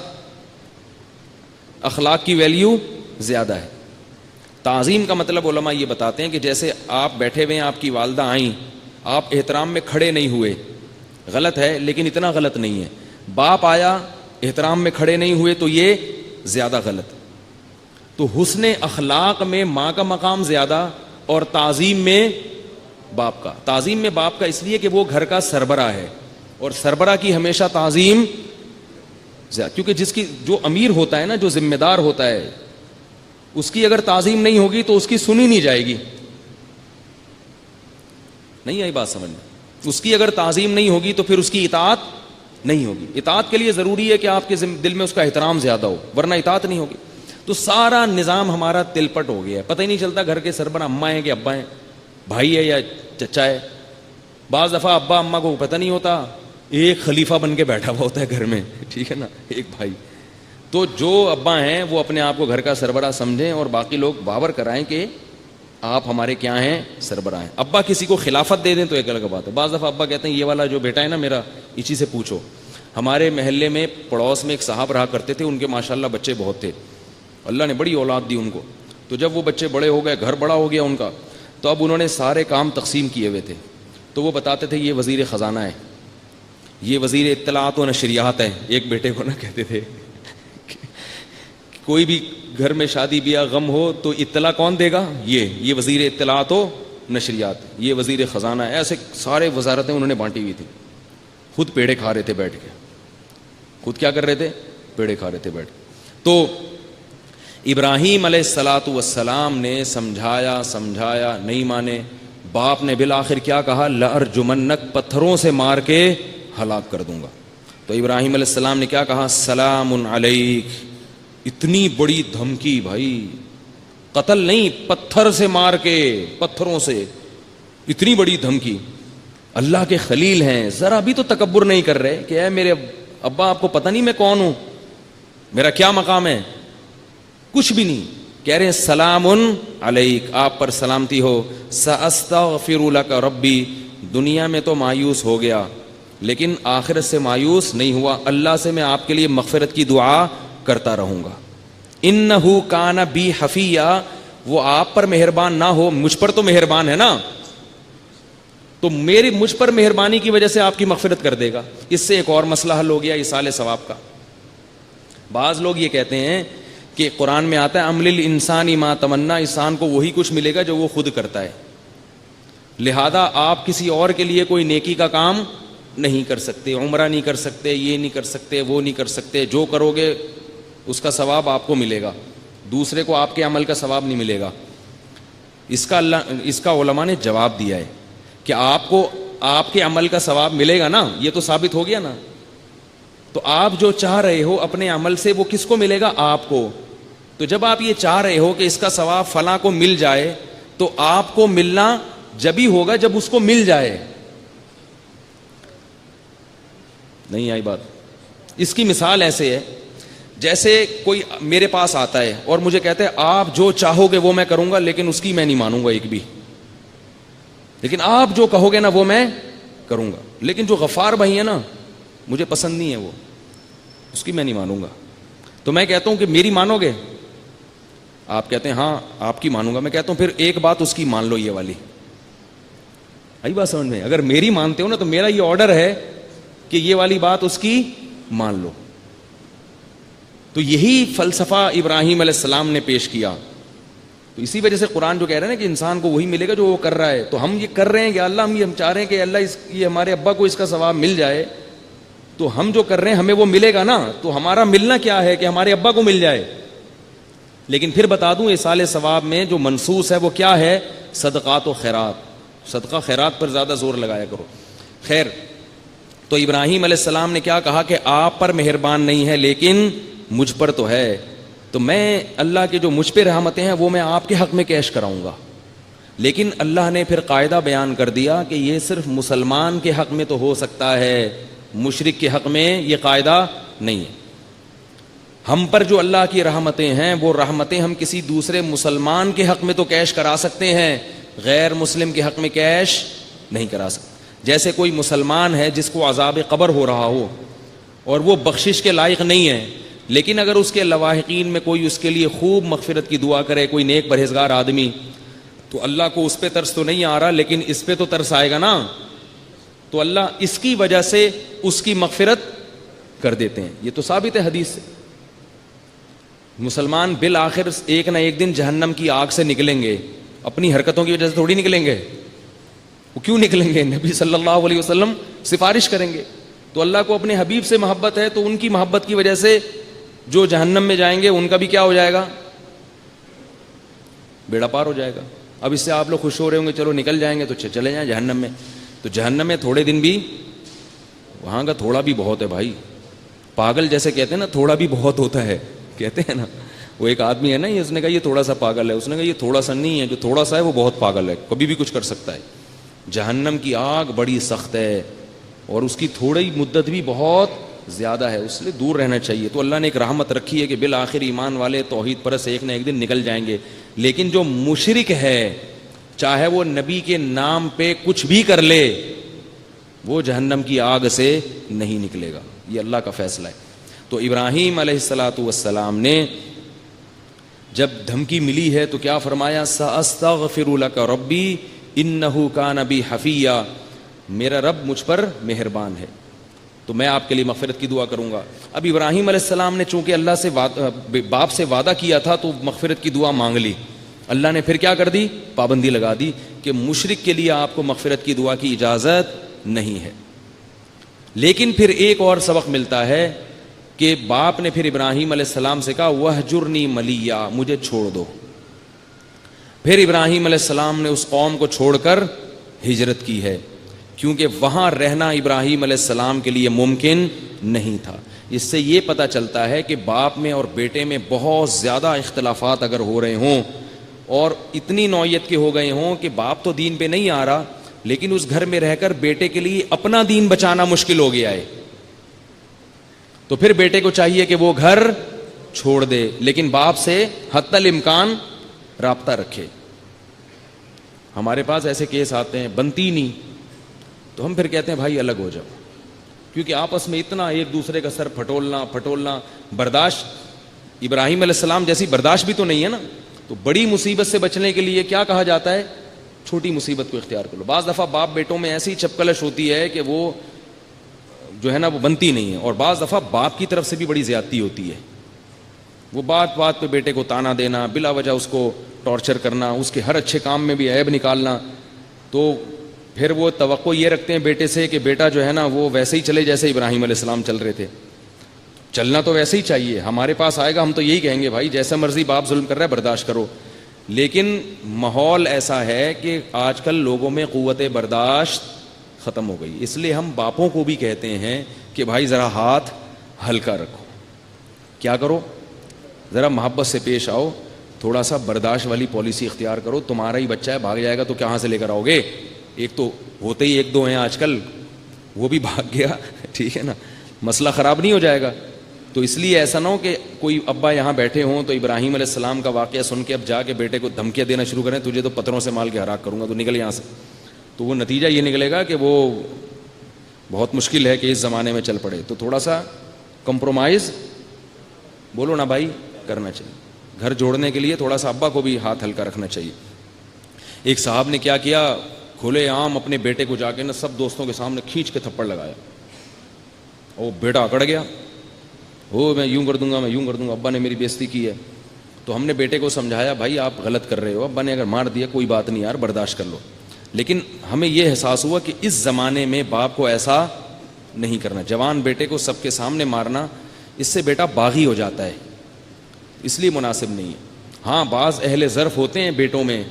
[SPEAKER 1] اخلاق کی ویلیو زیادہ ہے. تعظیم کا مطلب علماء یہ بتاتے ہیں کہ جیسے آپ بیٹھے ہوئے ہیں, آپ کی والدہ آئیں, آپ احترام میں کھڑے نہیں ہوئے, غلط ہے لیکن اتنا غلط نہیں ہے. باپ آیا احترام میں کھڑے نہیں ہوئے تو یہ زیادہ غلط. تو حسن اخلاق میں ماں کا مقام زیادہ اور تعظیم میں باپ کا. تعظیم میں باپ کا اس لیے کہ وہ گھر کا سربراہ ہے, اور سربراہ کی ہمیشہ تعظیم زیادہ, کیونکہ جو امیر ہوتا ہے نا, جو ذمہ دار ہوتا ہے, اس کی اگر تعظیم نہیں ہوگی تو اس کی سنی نہیں جائے گی. نہیں آئی بات سمجھ میں؟ اس کی اگر تعظیم نہیں ہوگی تو پھر اس کی اطاعت نہیں ہوگی. اطاعت کے لیے ضروری ہے کہ آپ کے دل میں اس کا احترام زیادہ ہو, ورنہ اطاعت نہیں ہوگی. تو سارا نظام ہمارا تلپٹ ہو گیا ہے, پتہ ہی نہیں چلتا گھر کے سربراہ اماں ہیں کہ ابا ہیں, بھائی ہے یا چچا ہے. بعض دفعہ ابا اماں کو پتہ نہیں ہوتا, ایک خلیفہ بن کے بیٹھا ہوا ہوتا ہے گھر میں, ٹھیک ہے نا, ایک بھائی. تو جو ابا ہیں وہ اپنے آپ کو گھر کا سربراہ سمجھیں اور باقی لوگ باور کرائیں کہ آپ ہمارے کیا ہیں, سربراہ ہیں. ابا کسی کو خلافت دے دیں تو ایک الگ بات ہے. بعض دفعہ ابا کہتے ہیں یہ والا جو بیٹا ہے نا میرا, اسی سے پوچھو. ہمارے محلے میں پڑوس میں ایک صاحب رہا کرتے تھے, ان کے ماشاءاللہ بچے بہت تھے, اللہ نے بڑی اولاد دی ان کو. تو جب وہ بچے بڑے ہو گئے, گھر بڑا ہو گیا ان کا, تو اب انہوں نے سارے کام تقسیم کیے ہوئے تھے. تو وہ بتاتے تھے یہ وزیر خزانہ ہے, یہ وزیر اطلاعات و نشریات ہے. ایک بیٹے کو نا کہتے تھے کوئی بھی گھر میں شادی بیاہ غم ہو تو اطلاع کون دے گا, یہ وزیر اطلاعات و نشریات, یہ وزیر خزانہ ہے. ایسے سارے وزارتیں انہوں نے بانٹی ہوئی تھی. خود پیڑے کھا رہے تھے بیٹھ کے, خود کیا کر رہے تھے, پیڑے کھا رہے تھے بیٹھ کے. تو ابراہیم علیہ الصلاۃ والسلام نے سمجھایا نہیں مانے. باپ نے بالآخر کیا کہا, لأرجمنک, پتھروں سے مار کے ہلاک کر دوں گا. تو ابراہیم علیہ السلام نے کیا کہا, سلام علیک. اتنی بڑی دھمکی بھائی, قتل نہیں, پتھر سے مار کے, پتھروں سے, اتنی بڑی دھمکی. اللہ کے خلیل ہیں, ذرا بھی تو تکبر نہیں کر رہے کہ اے میرے ابا آپ کو پتہ نہیں میں کون ہوں, میرا کیا مقام ہے, کچھ بھی نہیں. کہہ رہے ہیں سلام علیک, آپ پر سلامتی ہو. ساستغفر لک ربی, دنیا میں تو مایوس ہو گیا لیکن آخرت سے مایوس نہیں ہوا, اللہ سے میں آپ کے لیے مغفرت کی دعا کرتا رہوں گا. انہ کان بی حفیہ, وہ آپ پر مہربان نہ ہو, مجھ پر تو مہربان ہے نا, تو مجھ پر مہربانی کی وجہ سے آپ کی مغفرت کر دے گا. اس سے ایک اور مسئلہ حل ہو گیا ایصال ثواب کا. بعض لوگ یہ کہتے ہیں کہ قرآن میں آتا ہے عمل الانسان ما تمنا, انسان کو وہی کچھ ملے گا جو وہ خود کرتا ہے, لہذا آپ کسی اور کے لیے کوئی نیکی کا کام نہیں کر سکتے, عمرہ نہیں کر سکتے, یہ نہیں کر سکتے, وہ نہیں کر سکتے. جو کرو گے اس کا ثواب آپ کو ملے گا, دوسرے کو آپ کے عمل کا ثواب نہیں ملے گا. اس کا علماء نے جواب دیا ہے کہ آپ کو آپ کے عمل کا ثواب ملے گا نا, یہ تو ثابت ہو گیا نا. تو آپ جو چاہ رہے ہو اپنے عمل سے وہ کس کو ملے گا, آپ کو. تو جب آپ یہ چاہ رہے ہو کہ اس کا ثواب فلاں کو مل جائے, تو آپ کو ملنا جب ہی ہوگا جب اس کو مل جائے. نہیں آئی بات؟ اس کی مثال ایسے ہے جیسے کوئی میرے پاس آتا ہے اور مجھے کہتا ہے آپ جو چاہو گے وہ میں کروں گا, لیکن اس کی میں نہیں مانوں گا ایک بھی, لیکن آپ جو کہو گے نا وہ میں کروں گا. لیکن جو غفار بھائی ہیں نا, مجھے پسند نہیں ہے وہ, اس کی میں نہیں مانوں گا. تو میں کہتا ہوں کہ میری مانو گے, آپ کہتے ہیں ہاں آپ کی مانوں گا. میں کہتا ہوں پھر ایک بات اس کی مان لو, یہ والی. آئی بات سمجھ میں؟ اگر میری مانتے ہو نا تو میرا یہ آرڈر ہے کہ یہ والی بات اس کی مان لو. تو یہی فلسفہ ابراہیم علیہ السلام نے پیش کیا. تو اسی وجہ سے قرآن جو کہہ رہے ہیں نا کہ انسان کو وہی ملے گا جو وہ کر رہا ہے, تو ہم یہ کر رہے ہیں کہ اللہ ہم چاہ رہے ہیں کہ اللہ یہ ہمارے ابا کو اس کا ثواب مل جائے, تو ہم جو کر رہے ہیں ہمیں وہ ملے گا نا. تو ہمارا ملنا کیا ہے کہ ہمارے ابا کو مل جائے. لیکن پھر بتا دوں ایصال ثواب میں جو منصوص ہے وہ کیا ہے, صدقات و خیرات. صدقہ خیرات پر زیادہ زور لگایا کرو. خیر, تو ابراہیم علیہ السلام نے کیا کہا کہ آپ پر مہربان نہیں ہے لیکن مجھ پر تو ہے, تو میں اللہ کے جو مجھ پہ رحمتیں ہیں وہ میں آپ کے حق میں کیش کراؤں گا. لیکن اللہ نے پھر قاعدہ بیان کر دیا کہ یہ صرف مسلمان کے حق میں تو ہو سکتا ہے, مشرک کے حق میں یہ قاعدہ نہیں ہے. ہم پر جو اللہ کی رحمتیں ہیں وہ رحمتیں ہم کسی دوسرے مسلمان کے حق میں تو کیش کرا سکتے ہیں, غیر مسلم کے حق میں کیش نہیں کرا سکتے. جیسے کوئی مسلمان ہے جس کو عذاب قبر ہو رہا ہو اور وہ بخشش کے لائق نہیں ہے, لیکن اگر اس کے لواحقین میں کوئی اس کے لیے خوب مغفرت کی دعا کرے, کوئی نیک پرہیزگار آدمی, تو اللہ کو اس پہ ترس تو نہیں آ رہا لیکن اس پہ تو ترس آئے گا نا, تو اللہ اس کی وجہ سے اس کی مغفرت کر دیتے ہیں. یہ تو ثابت ہے حدیث سے. مسلمان بالآخر ایک نہ ایک دن جہنم کی آگ سے نکلیں گے, اپنی حرکتوں کی وجہ سے تھوڑی نکلیں گے. وہ کیوں نکلیں گے؟ نبی صلی اللہ علیہ وسلم سفارش کریں گے. تو اللہ کو اپنے حبیب سے محبت ہے, تو ان کی محبت کی وجہ سے جو جہنم میں جائیں گے ان کا بھی کیا ہو جائے گا؟ بیڑا پار ہو جائے گا. اب اس سے آپ لوگ خوش ہو رہے ہوں گے چلو نکل جائیں گے تو چلے جائیں جہنم میں. تو جہنم میں تھوڑے دن بھی, وہاں کا تھوڑا بھی بہت ہے بھائی. پاگل جیسے کہتے ہیں نا, تھوڑا بھی بہت ہوتا ہے, کہتے ہیں نا. وہ ایک آدمی ہے نا, اس نے کہا یہ تھوڑا سا پاگل ہے, اس نے کہا یہ تھوڑا سا نہیں ہے, جو تھوڑا سا ہے وہ بہت پاگل ہے, کبھی بھی کچھ کر سکتا ہے. جہنم کی آگ بڑی سخت ہے اور اس کی تھوڑی مدت بھی بہت زیادہ ہے, اس لیے دور رہنا چاہیے. تو اللہ نے ایک رحمت رکھی ہے کہ بالآخر ایمان والے توحید پرست ایک نہ ایک دن نکل جائیں گے. لیکن جو مشرک ہے, چاہے وہ نبی کے نام پہ کچھ بھی کر لے, وہ جہنم کی آگ سے نہیں نکلے گا. یہ اللہ کا فیصلہ ہے. تو ابراہیم علیہ الصلاۃ والسلام نے جب دھمکی ملی ہے تو کیا فرمایا؟ سأستغفر لک ربی انہ کان بی حفیہ, میرا رب مجھ پر مہربان ہے تو میں آپ کے لیے مغفرت کی دعا کروں گا. اب ابراہیم علیہ السلام نے چونکہ اللہ سے باپ سے وعدہ کیا تھا تو مغفرت کی دعا مانگ لی. اللہ نے پھر کیا کر دی؟ پابندی لگا دی کہ مشرک کے لیے آپ کو مغفرت کی دعا کی اجازت نہیں ہے. لیکن پھر ایک اور سبق ملتا ہے کہ باپ نے پھر ابراہیم علیہ السلام سے کہا وہجرنی ملیہ, مجھے چھوڑ دو. پھر ابراہیم علیہ السلام نے اس قوم کو چھوڑ کر ہجرت کی ہے, کیونکہ وہاں رہنا ابراہیم علیہ السلام کے لیے ممکن نہیں تھا. اس سے یہ پتہ چلتا ہے کہ باپ میں اور بیٹے میں بہت زیادہ اختلافات اگر ہو رہے ہوں اور اتنی نوعیت کے ہو گئے ہوں کہ باپ تو دین پہ نہیں آ رہا لیکن اس گھر میں رہ کر بیٹے کے لیے اپنا دین بچانا مشکل ہو گیا ہے, تو پھر بیٹے کو چاہیے کہ وہ گھر چھوڑ دے لیکن باپ سے حتی الامکان رابطہ رکھے. ہمارے پاس ایسے کیس آتے ہیں, بنتی نہیں, تو ہم پھر کہتے ہیں بھائی الگ ہو جاؤ, کیونکہ آپس میں اتنا ایک دوسرے کا سر پھٹولنا برداشت ابراہیم علیہ السلام جیسی برداشت بھی تو نہیں ہے نا. تو بڑی مصیبت سے بچنے کے لیے کیا کہا جاتا ہے؟ چھوٹی مصیبت کو اختیار کر لو. بعض دفعہ باپ بیٹوں میں ایسی چپکلش ہوتی ہے کہ وہ جو ہے نا وہ بنتی نہیں ہے, اور بعض دفعہ باپ کی طرف سے بھی بڑی زیادتی ہوتی ہے. وہ بات بات پہ بیٹے کو تانا دینا, بلا وجہ اس کو ٹارچر کرنا, اس کے ہر اچھے کام میں بھی عیب نکالنا. تو پھر وہ توقع یہ رکھتے ہیں بیٹے سے کہ بیٹا جو ہے نا وہ ویسے ہی چلے جیسے ابراہیم علیہ السلام چل رہے تھے. چلنا تو ویسے ہی چاہیے, ہمارے پاس آئے گا ہم تو یہی کہیں گے بھائی جیسا مرضی باپ ظلم کر رہا ہے برداشت کرو. لیکن ماحول ایسا ہے کہ آج کل لوگوں میں قوت برداشت ختم ہو گئی, اس لیے ہم باپوں کو بھی کہتے ہیں کہ بھائی ذرا ہاتھ ہلکا رکھو, کیا کرو, ذرا محبت سے پیش آؤ, تھوڑا سا برداشت والی پالیسی اختیار کرو. تمہارا ہی بچہ ہے, بھاگ جائے گا تو کہاں سے لے کر آؤ گے؟ ایک تو ہوتے ہی ایک دو ہیں آج کل, وہ بھی بھاگ گیا, ٹھیک ہے نا, مسئلہ خراب نہیں ہو جائے گا. تو اس لیے ایسا نہ ہو کہ کوئی ابا یہاں بیٹھے ہوں تو ابراہیم علیہ السلام کا واقعہ سن کے اب جا کے بیٹے کو دھمکیاں دینا شروع کریں, تجھے تو پتھروں سے مال کے ہلاک کروں گا, تو نکل یہاں سے. تو وہ نتیجہ یہ نکلے گا کہ وہ بہت مشکل ہے کہ اس زمانے میں چل پڑے. تو تھوڑا سا کمپرومائز بولو نا بھائی کرنا چاہیے. گھر جوڑنے کے لیے تھوڑا سا ابا کو بھی ہاتھ ہلکا رکھنا چاہیے. ایک صاحب نے کیا کیا, کھلے عام اپنے بیٹے کو جا کے نا سب دوستوں کے سامنے کھینچ کے تھپڑ لگایا. وہ بیٹا اکڑ گیا, وہ میں یوں کر دوں گا, میں یوں کر دوں گا, ابا نے میری بےزتی کی ہے. تو ہم نے بیٹے کو سمجھایا بھائی آپ غلط کر رہے ہو, ابا نے اگر مار دیا کوئی بات نہیں یار, برداشت کر لو. لیکن ہمیں یہ احساس ہوا کہ اس زمانے میں باپ کو ایسا نہیں کرنا. جوان بیٹے کو سب کے سامنے مارنا, اس سے بیٹا باغی ہو جاتا ہے, اس لیے مناسب نہیں ہے. ہاں بعض اہل ظرف ہوتے ہیں بیٹوں میں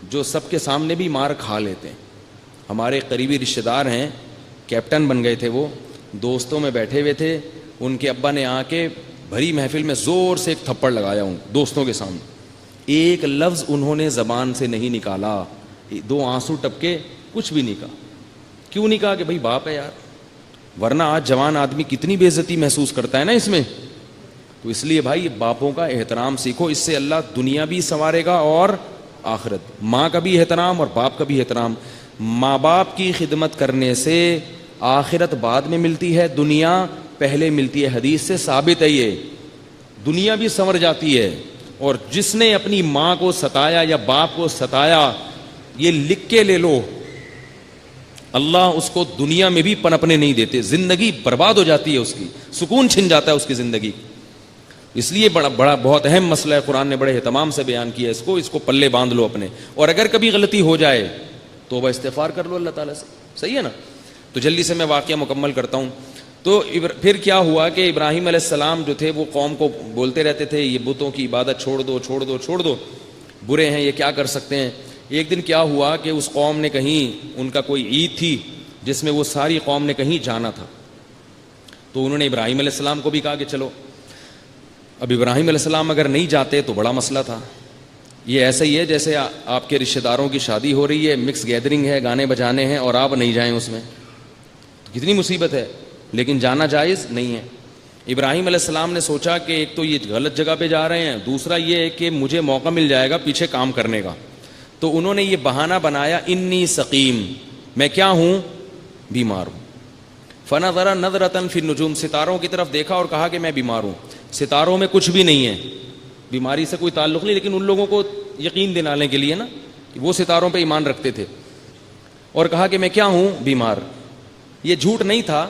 [SPEAKER 1] جو سب کے سامنے بھی مار کھا لیتے ہیں, ہمارے قریبی رشتہ دار ہیں, کیپٹن بن گئے تھے, وہ دوستوں میں بیٹھے ہوئے تھے, ان کے ابا نے آ کے بھری محفل میں زور سے ایک تھپڑ لگایا ان دوستوں کے سامنے, ایک لفظ انہوں نے زبان سے نہیں نکالا, 2 آنسو ٹپکے, کچھ بھی نہیں کہا. کیوں نہیں کہا؟ کہ بھائی باپ ہے یار, ورنہ آج جوان آدمی کتنی بے عزتی محسوس کرتا ہے نا اس میں. تو اس لیے بھائی باپوں کا احترام سیکھو, اس سے اللہ دنیا بھی سنوارے گا اور آخرت. ماں کا بھی احترام اور باپ کا بھی احترام. ماں باپ کی خدمت کرنے سے آخرت بعد میں ملتی ہے, دنیا پہلے ملتی ہے. حدیث سے ثابت ہے یہ, دنیا بھی سنور جاتی ہے. اور جس نے اپنی ماں کو ستایا یا باپ کو ستایا, یہ لکھ کے لے لو, اللہ اس کو دنیا میں بھی پنپنے نہیں دیتے, زندگی برباد ہو جاتی ہے, اس کی سکون چھن جاتا ہے اس کی زندگی. اس لیے بڑا بہت اہم مسئلہ ہے, قرآن نے بڑے اہتمام سے بیان کیا اس کو پلے باندھ لو اپنے. اور اگر کبھی غلطی ہو جائے تو وہ استغفار کر لو اللہ تعالیٰ سے, صحیح ہے نا. تو جلدی سے میں واقعہ مکمل کرتا ہوں. تو پھر کیا ہوا کہ ابراہیم علیہ السلام جو تھے وہ قوم کو بولتے رہتے تھے یہ بتوں کی عبادت چھوڑ دو چھوڑ دو چھوڑ دو, برے ہیں یہ کیا کر سکتے ہیں. ایک دن کیا ہوا کہ اس قوم نے کہیں, ان کا کوئی عید تھی جس میں وہ ساری قوم نے کہیں جانا تھا, تو انہوں نے ابراہیم علیہ السلام کو بھی کہا کہ چلو. اب ابراہیم علیہ السلام اگر نہیں جاتے تو بڑا مسئلہ تھا. یہ ایسا ہی ہے جیسے آپ کے رشتہ داروں کی شادی ہو رہی ہے, مکس گیدرنگ ہے, گانے بجانے ہیں, اور آپ نہیں جائیں اس میں, کتنی مصیبت ہے. لیکن جانا جائز نہیں ہے. ابراہیم علیہ السلام نے سوچا کہ ایک تو یہ غلط جگہ پہ جا رہے ہیں, دوسرا یہ ہے کہ مجھے موقع مل جائے گا پیچھے کام کرنے کا. تو انہوں نے یہ بہانہ بنایا, انی سقیم, میں کیا ہوں, بیمار ہوں. فنظر نظرۃ فی النجوم, ستاروں کی طرف دیکھا اور کہا کہ میں بیمار ہوں. ستاروں میں کچھ بھی نہیں ہے, بیماری سے کوئی تعلق نہیں, لیکن ان لوگوں کو یقین دلانے کے لیے نا, کہ وہ ستاروں پہ ایمان رکھتے تھے. اور کہا کہ میں کیا ہوں, بیمار. یہ جھوٹ نہیں تھا,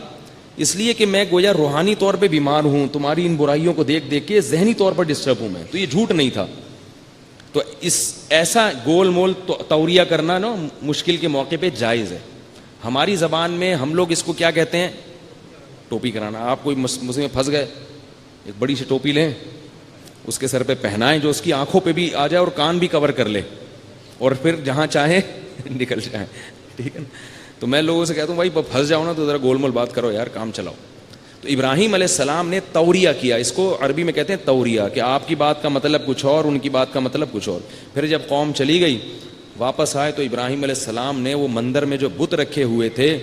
[SPEAKER 1] اس لیے کہ میں گویا روحانی طور پہ بیمار ہوں, تمہاری ان برائیوں کو دیکھ دیکھ کے ذہنی طور پر ڈسٹرب ہوں میں. تو یہ جھوٹ نہیں تھا. تو ایسا گول مول توریہ کرنا نا مشکل کے موقع پہ جائز ہے. ہماری زبان میں ہم لوگ اس کو کیا کہتے ہیں, ٹوپی کرانا. آپ کوئی مسئلے میں پھنس گئے, ایک بڑی سی ٹوپی لیں, اس کے سر پہ پہنائیں جو اس کی آنکھوں پہ بھی آ جائے اور کان بھی کور کر لے, اور پھر جہاں چاہیں نکل جائیں, ٹھیک ہے نا. تو میں لوگوں سے کہتا ہوں بھائی پھنس جاؤ نا تو ذرا گول مول بات کرو یار, کام چلاؤ. تو ابراہیم علیہ السلام نے توریہ کیا, اس کو عربی میں کہتے ہیں توریہ, کہ آپ کی بات کا مطلب کچھ اور, ان کی بات کا مطلب کچھ اور. پھر جب قوم چلی گئی, واپس آئے, تو ابراہیم علیہ السلام نے وہ مندر میں جو بت رکھے ہوئے تھے,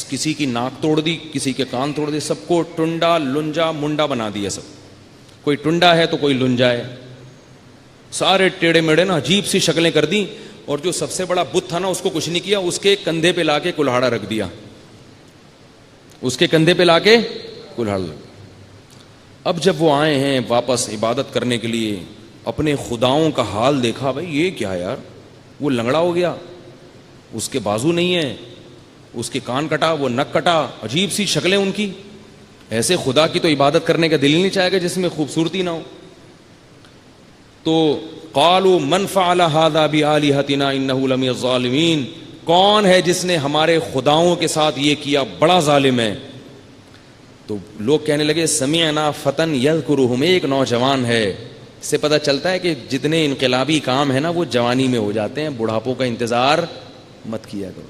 [SPEAKER 1] کسی کی ناک توڑ دی, کسی کے کان توڑ دی, سب کو ٹنڈا لنجا منڈا بنا دیا. سب کوئی ٹنڈا ہے تو کوئی لنجا ہے, سارے ٹیڑے میڑے نا عجیب سی شکلیں کر دی. اور جو سب سے بڑا بت تھا نا اس کو کچھ نہیں کیا, اس کے کندھے پہ لا کے کلہاڑا رکھ دیا, اس کے کندھے پہ لا کے کلہاڑا. اب جب وہ آئے ہیں واپس عبادت کرنے کے لیے, اپنے خداؤں کا حال دیکھا, بھائی یہ کیا یار, وہ لنگڑا ہو گیا, اس کے بازو نہیں ہے, اس کے کان کٹا, وہ نک کٹا, عجیب سی شکلیں ان کی. ایسے خدا کی تو عبادت کرنے کا دل ہی نہیں چاہے گا جس میں خوبصورتی نہ ہو. تو قالوا من فعل هذا بآلهتنا انه لمن الظالمین, کون ہے جس نے ہمارے خداؤں کے ساتھ یہ کیا, بڑا ظالم ہے. تو لوگ کہنے لگے سمعنا فتى یذکرہم, ایک نوجوان ہے. اس سے پتہ چلتا ہے کہ جتنے انقلابی کام ہے نا وہ جوانی میں ہو جاتے ہیں, بڑھاپوں کا انتظار مت کیا کرو.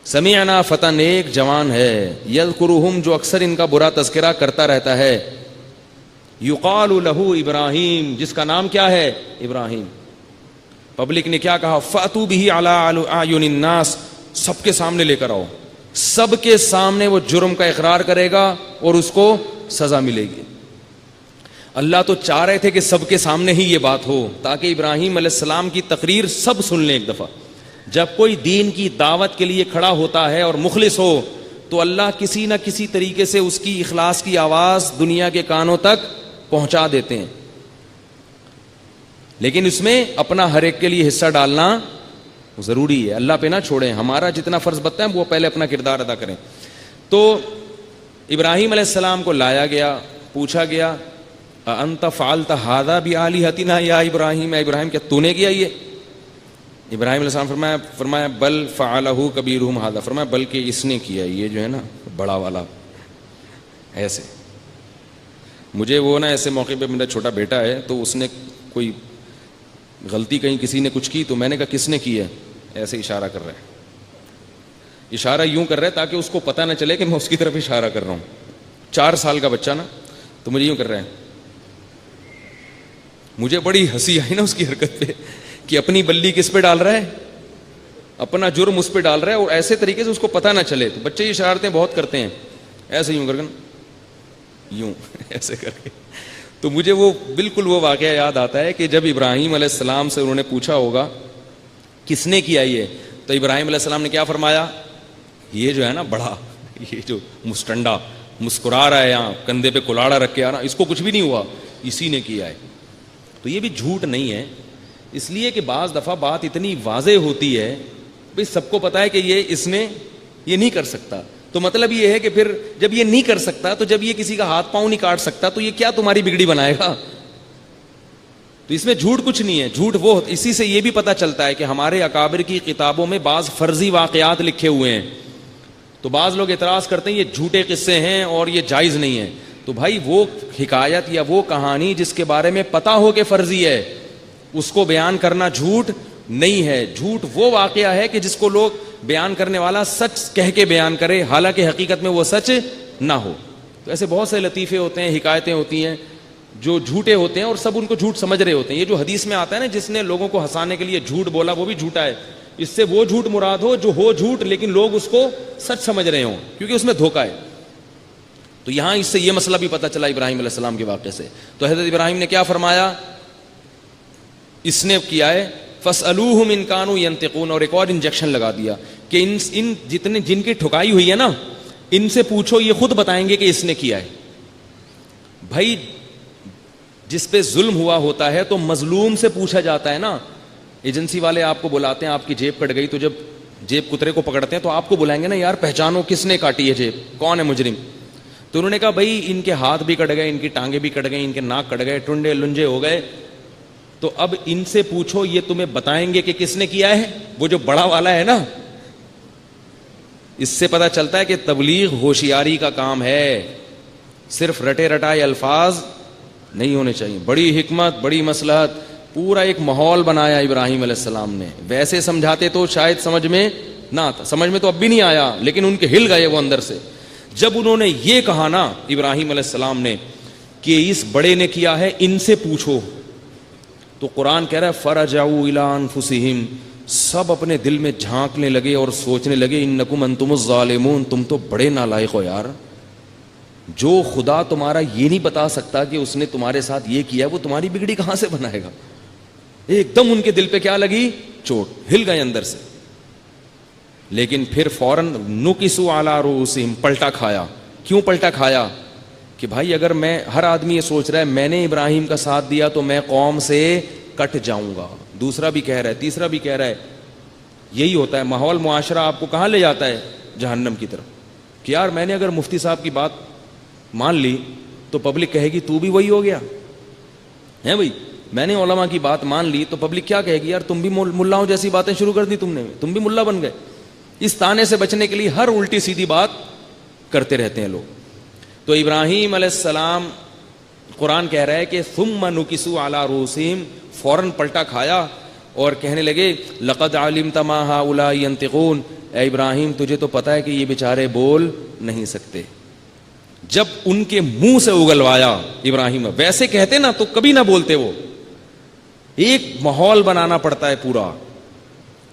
[SPEAKER 1] سمعنا فتى, ایک جوان ہے, یذکرہم, جو اکثر ان کا برا تذکرہ کرتا رہتا ہے, یقال لہ ابراہیم, جس کا نام کیا ہے, ابراہیم. پبلک نے کیا کہا, فاتوا بہ علی اعین الناس, سب کے سامنے لے کر آؤ, سب کے سامنے وہ جرم کا اقرار کرے گا اور اس کو سزا ملے گی. اللہ تو چاہ رہے تھے کہ سب کے سامنے ہی یہ بات ہو, تاکہ ابراہیم علیہ السلام کی تقریر سب سن لیں ایک دفعہ. جب کوئی دین کی دعوت کے لیے کھڑا ہوتا ہے اور مخلص ہو, تو اللہ کسی نہ کسی طریقے سے اس کی اخلاص کی آواز دنیا کے کانوں تک پہنچا دیتے ہیں. لیکن اس میں اپنا ہر ایک کے لیے حصہ ڈالنا ضروری ہے, اللہ پہ نہ چھوڑیں, ہمارا جتنا فرض بنتا ہے وہ پہلے اپنا کردار ادا کریں. تو ابراہیم علیہ السلام کو لایا گیا, پوچھا گیا انت فعلت ھذا بآلہتنا یا ابراہیم, اے ابراہیم کیا تو نے کیا یہ؟ ابراہیم علیہ السلام فرمایا بل فعلہ کبیرہم ھذا, فرمایا بلکہ اس نے کیا, یہ جو ہے نا بڑا والا. ایسے مجھے وہ نا ایسے موقع پہ, میرا چھوٹا بیٹا ہے تو اس نے کوئی غلطی کہیں کسی نے کچھ کی, تو میں نے کہا کس نے کی ہے, ایسے اشارہ کر رہا ہے, اشارہ یوں کر رہا ہے تاکہ اس کو پتہ نہ چلے کہ میں اس کی طرف اشارہ کر رہا ہوں. 4 سال کا بچہ نا, تو مجھے یوں کر رہا ہے. مجھے بڑی ہنسی آئی نا اس کی حرکت پہ کہ اپنی بلی کس پہ ڈال رہا ہے, اپنا جرم اس پہ ڈال رہا ہے, اور ایسے طریقے سے اس کو پتہ نہ چلے. تو بچے اشارتیں بہت کرتے ہیں, ایسے یوں کر کے, یوں ایسے کر کے. تو مجھے وہ بالکل وہ واقعہ یاد آتا ہے کہ جب ابراہیم علیہ السلام سے انہوں نے پوچھا ہوگا کس نے کیا یہ, تو ابراہیم علیہ السلام نے کیا فرمایا, یہ جو ہے نا بڑا, یہ جو مسٹنڈا مسکرا رہا ہے یہاں کندھے پہ کلاڑا رکھ کے آ رہا, اس کو کچھ بھی نہیں ہوا, اسی نے کیا ہے. تو یہ بھی جھوٹ نہیں ہے, اس لیے کہ بعض دفعہ بات اتنی واضح ہوتی ہے, بھئی سب کو پتا ہے کہ یہ اس نے یہ نہیں کر سکتا. تو مطلب یہ ہے کہ پھر جب یہ نہیں کر سکتا, تو جب یہ کسی کا ہاتھ پاؤں نہیں کاٹ سکتا, تو یہ کیا تمہاری بگڑی بنائے گا. تو اس میں جھوٹ کچھ نہیں ہے. جھوٹ وہ, اسی سے یہ بھی پتہ چلتا ہے کہ ہمارے اکابر کی کتابوں میں بعض فرضی واقعات لکھے ہوئے ہیں. تو بعض لوگ اعتراض کرتے ہیں یہ جھوٹے قصے ہیں اور یہ جائز نہیں ہے. تو بھائی وہ حکایت یا وہ کہانی جس کے بارے میں پتہ ہو کہ فرضی ہے, اس کو بیان کرنا جھوٹ نہیں ہے. جھوٹ وہ واقعہ ہے کہ جس کو لوگ بیان کرنے والا سچ کہہ کے بیان کرے, حالانکہ حقیقت میں وہ سچ نہ ہو. تو ایسے بہت سے لطیفے ہوتے ہیں, حکایتیں ہوتی ہیں جو جھوٹے ہوتے ہیں اور سب ان کو جھوٹ سمجھ رہے ہوتے ہیں. یہ جو حدیث میں آتا ہے نا, جس نے لوگوں کو ہنسانے کے لیے جھوٹ بولا وہ بھی جھوٹا ہے. اس سے وہ جھوٹ مراد ہو جو ہو جھوٹ لیکن لوگ اس کو سچ سمجھ رہے ہوں, کیونکہ اس میں دھوکہ ہے. تو یہاں اس سے یہ مسئلہ بھی پتہ چلا ابراہیم علیہ السلام کے واقعے سے. تو حضرت ابراہیم نے کیا فرمایا, اس نے کیا ہے فَاسْأَلُوهُمْ إِنْ كَانُوا يَنْطِقُونَ, اور ایک اور انجیکشن لگا دیا کہ ان جتنے جن کی ٹھکائی ہوئی ہے نا, ان سے پوچھو, یہ خود بتائیں گے کہ اس نے کیا ہے. بھائی جس پہ ظلم ہوا ہوتا ہے تو مظلوم سے پوچھا جاتا ہے نا. ایجنسی والے آپ کو بلاتے ہیں, آپ کی جیب کٹ گئی, تو جب جیب کترے کو پکڑتے ہیں تو آپ کو بلائیں گے نا, یار پہچانو کس نے کاٹی ہے جیب, کون ہے مجرم. تو انہوں نے کہا بھائی ان کے ہاتھ بھی کٹ گئے, ان کی ٹانگیں بھی کٹ گئی, ان کے ناک کٹ گئے, ٹنڈے لنجے ہو گئے, تو اب ان سے پوچھو, یہ تمہیں بتائیں گے کہ کس نے کیا ہے. وہ جو بڑا والا ہے نا, اس سے پتہ چلتا ہے کہ تبلیغ ہوشیاری کا کام ہے, صرف رٹے رٹائے الفاظ نہیں ہونے چاہیے. بڑی حکمت, بڑی مصلحت, پورا ایک ماحول بنایا ابراہیم علیہ السلام نے. ویسے سمجھاتے تو شاید سمجھ میں نہ آتا, سمجھ میں تو اب بھی نہیں آیا, لیکن ان کے ہل گئے وہ اندر سے. جب انہوں نے یہ کہا نا ابراہیم علیہ السلام نے کہ اس بڑے نے کیا ہے, ان سے پوچھو, تو قرآن کہہ رہا ہے فَرَجَعُوا إِلَىٰ أَنفُسِهِمْ, سب اپنے دل میں جھانکنے لگے اور سوچنے لگے اِنَّكُمْ أَنْتُمُ الظَّالِمُونَ, تم تو بڑے نالائق ہو یار. جو خدا تمہارا یہ نہیں بتا سکتا کہ اس نے تمہارے ساتھ یہ کیا, وہ تمہاری بگڑی کہاں سے بنائے گا. ایک دم ان کے دل پہ کیا لگی, چوٹ, ہل گئے اندر سے. لیکن پھر فوراً نُكِسُوا عَلَىٰ رُؤُوسِهِمْ, پلٹا کھایا. کیوں پلٹا کھایا, کہ بھائی اگر میں, ہر آدمی یہ سوچ رہا ہے میں نے ابراہیم کا ساتھ دیا تو میں قوم سے کٹ جاؤں گا. دوسرا بھی کہہ رہا ہے, تیسرا بھی کہہ رہا ہے. یہی ہوتا ہے ماحول, معاشرہ آپ کو کہاں لے جاتا ہے, جہنم کی طرف. کہ یار میں نے اگر مفتی صاحب کی بات مان لی تو پبلک کہے گی تو بھی وہی ہو گیا ہے. بھائی میں نے علماء کی بات مان لی تو پبلک کیا کہے گی, یار تم بھی ملاؤں جیسی باتیں شروع کر دی تم نے, تم بھی ملا بن گئے. اس طانے سے بچنے کے لیے ہر الٹی سیدھی بات کرتے رہتے ہیں لوگ. تو ابراہیم علیہ السلام, قرآن کہہ رہا ہے کہ ثم نکسوا علی رؤوسہم, فوراً پلٹا کھایا اور کہنے لگے لقد علمت ما ہؤلاء ینطقون, اے ابراہیم تجھے تو پتہ ہے کہ یہ بیچارے بول نہیں سکتے. جب ان کے منہ سے اگلوایا ابراہیم, ویسے کہتے نا تو کبھی نہ بولتے. وہ ایک ماحول بنانا پڑتا ہے پورا.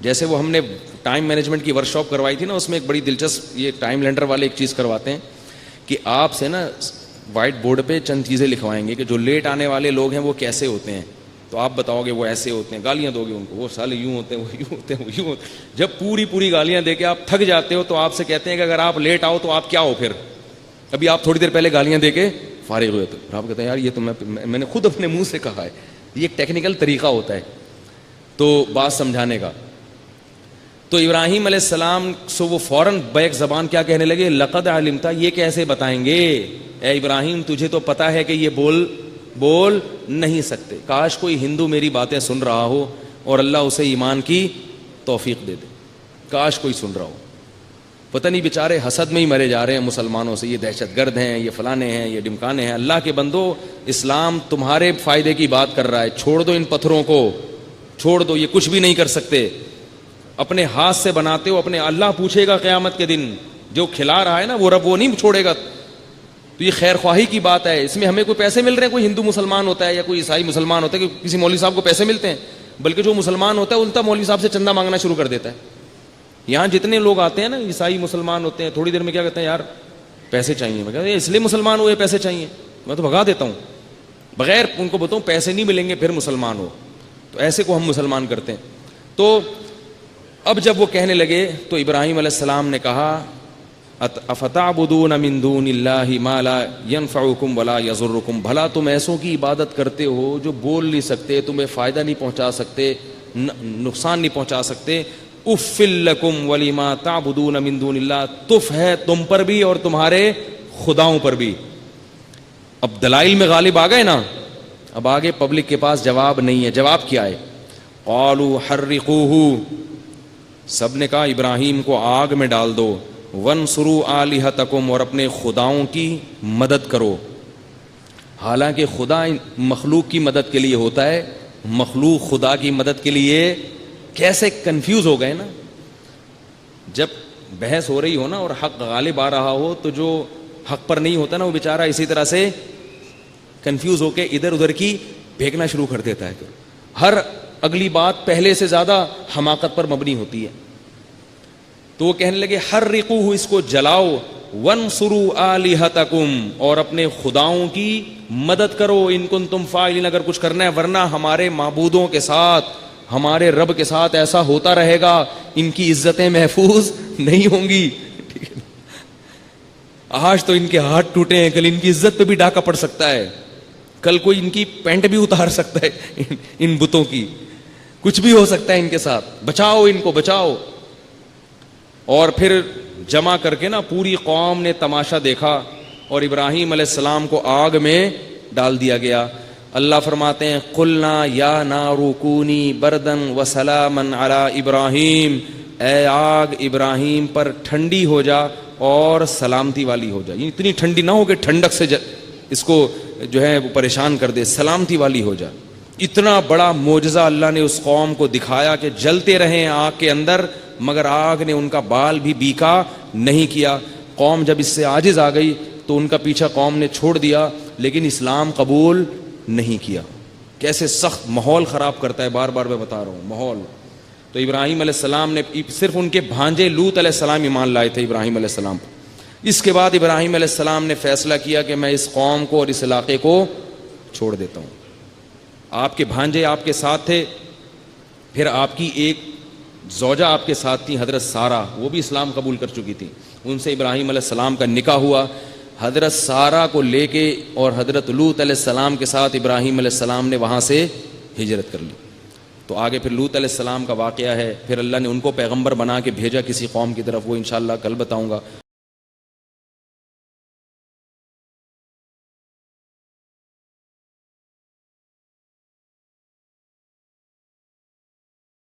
[SPEAKER 1] جیسے وہ ہم نے ٹائم مینجمنٹ کی ورکشاپ کروائی تھی نا, اس میں ایک بڑی دلچسپ, یہ ٹائم لینڈر والے ایک چیز کرواتے ہیں کہ آپ سے نا وائٹ بورڈ پہ چند چیزیں لکھوائیں گے کہ جو لیٹ آنے والے لوگ ہیں وہ کیسے ہوتے ہیں. تو آپ بتاؤ گے وہ ایسے ہوتے ہیں, گالیاں دو گے ان کو, وہ سالے یوں ہوتے ہیں, وہ یوں ہوتے ہیں, وہ یوں ہوتے ہیں. جب پوری گالیاں دے کے آپ تھک جاتے ہو تو آپ سے کہتے ہیں کہ اگر آپ لیٹ آؤ تو آپ کیا ہو. پھر ابھی آپ تھوڑی دیر پہلے گالیاں دے کے فارغ ہوئے تو آپ کہتے ہیں یار یہ تو میں نے خود اپنے منہ سے کہا ہے. یہ ایک ٹیکنیکل طریقہ ہوتا ہے تو بات سمجھانے کا. تو ابراہیم علیہ السلام سو وہ فوراً بیک زبان کیا کہنے لگے, لقد علمتا, یہ کیسے بتائیں گے, اے ابراہیم تجھے تو پتا ہے کہ یہ بول نہیں سکتے. کاش کوئی ہندو میری باتیں سن رہا ہو اور اللہ اسے ایمان کی توفیق دے دے. کاش کوئی سن رہا ہو. پتہ نہیں بیچارے حسد میں ہی مرے جا رہے ہیں مسلمانوں سے, یہ دہشت گرد ہیں, یہ فلانے ہیں, یہ ڈمکانے ہیں. اللہ کے بندو, اسلام تمہارے فائدے کی بات کر رہا ہے. چھوڑ دو ان پتھروں کو, چھوڑ دو, یہ کچھ بھی نہیں کر سکتے. اپنے ہاتھ سے بناتے ہو، اپنے اللہ پوچھے گا قیامت کے دن، جو کھلا رہا ہے نا وہ رب وہ نہیں چھوڑے گا. تو یہ خیر خواہی کی بات ہے. اس میں ہمیں کوئی پیسے مل رہے ہیں، کوئی ہندو مسلمان ہوتا ہے یا کوئی عیسائی مسلمان ہوتا ہے کہ کسی مولوی صاحب کو پیسے ملتے ہیں، بلکہ جو مسلمان ہوتا ہے الٹا مولوی صاحب سے چندہ مانگنا شروع کر دیتا ہے. یہاں جتنے لوگ آتے ہیں نا عیسائی مسلمان ہوتے ہیں، تھوڑی دیر میں کیا کہتے ہیں، یار پیسے چاہیے. میں کہتا ہوں اس لیے مسلمان ہوئے پیسے چاہیے، میں تو بھگا دیتا ہوں بغیر ان کو بتاؤں پیسے نہیں ملیں گے پھر مسلمان ہو. تو ایسے کو ہم مسلمان کرتے ہیں. تو اب جب وہ کہنے لگے تو ابراہیم علیہ السلام نے کہا افتعبدون من دون اللہ ما لا ينفعکم ولا یضرکم، بھلا تم ایسوں کی عبادت کرتے ہو جو بول نہیں سکتے، تمہیں فائدہ نہیں پہنچا سکتے، نقصان نہیں پہنچا سکتے. اف لکم ولما تعبدون من دون اللہ، تف ہے تم پر بھی اور تمہارے خداؤں پر بھی. اب دلائل میں غالب آ گئے نا، اب آگے پبلک کے پاس جواب نہیں ہے. جواب کیا ہے؟ قالوا حرقوہ، سب نے کہا ابراہیم کو آگ میں ڈال دو. وانصروا آلہتکم، اور اپنے خداؤں کی مدد کرو. حالانکہ خدا مخلوق کی مدد کے لیے ہوتا ہے، مخلوق خدا کی مدد کے لیے کیسے کنفیوز ہو گئے نا. جب بحث ہو رہی ہو نا اور حق غالب آ رہا ہو تو جو حق پر نہیں ہوتا نا وہ بیچارہ اسی طرح سے کنفیوز ہو کے ادھر ادھر کی پھینکنا شروع کر دیتا ہے. ہر اگلی بات پہلے سے زیادہ حماقت پر مبنی ہوتی ہے. تو وہ کہنے لگے حرقوہ، اس کو جلاؤ. وانصروا آلہتکم، اور اپنے خداؤں کی مدد کرو. ان کنتم فاعلین، اگر کچھ کرنا ہے، ورنہ ہمارے معبودوں کے ساتھ، ہمارے رب کے ساتھ ایسا ہوتا رہے گا، ان کی عزتیں محفوظ نہیں ہوں گی. آج تو ان کے ہاتھ ٹوٹے ہیں، کل ان کی عزت پہ بھی ڈاکہ پڑ سکتا ہے، کل کوئی ان کی پینٹ بھی اتار سکتا ہے ان بتوں کی، کچھ بھی ہو سکتا ہے ان کے ساتھ. بچاؤ ان کو، بچاؤ. اور پھر جمع کر کے نا پوری قوم نے تماشا دیکھا اور ابراہیم علیہ السلام کو آگ میں ڈال دیا گیا. اللہ فرماتے ہیں قلنا یا نار کونی بردن وسلاما علی ابراہیم، اے آگ ابراہیم پر ٹھنڈی ہو جا اور سلامتی والی ہو جا. اتنی ٹھنڈی نہ ہو کہ ٹھنڈک سے اس کو جو ہے وہ پریشان کر دے، سلامتی والی ہو جا. اتنا بڑا معجزہ اللہ نے اس قوم کو دکھایا کہ جلتے رہے آگ کے اندر مگر آگ نے ان کا بال بھی بیکا نہیں کیا. قوم جب اس سے عاجز آ گئی تو ان کا پیچھا قوم نے چھوڑ دیا، لیکن اسلام قبول نہیں کیا. کیسے سخت ماحول خراب کرتا ہے، بار بار میں بتا رہا ہوں ماحول. تو ابراہیم علیہ السلام نے صرف ان کے بھانجے لوط علیہ السلام ایمان لائے تھے ابراہیم علیہ السلام. اس کے بعد ابراہیم علیہ السلام نے فیصلہ کیا کہ میں اس قوم کو اور اس علاقے کو چھوڑ دیتا ہوں. آپ کے بھانجے آپ کے ساتھ تھے، پھر آپ کی ایک زوجہ آپ کے ساتھ تھی حضرت سارہ، وہ بھی اسلام قبول کر چکی تھی. ان سے ابراہیم علیہ السلام کا نکاح ہوا. حضرت سارہ کو لے کے اور حضرت لوط علیہ السلام کے ساتھ ابراہیم علیہ السلام نے وہاں سے ہجرت کر لی. تو آگے پھر لوط علیہ السلام کا واقعہ ہے. پھر اللہ نے ان کو پیغمبر بنا کے بھیجا کسی قوم کی طرف، وہ انشاءاللہ کل بتاؤں گا.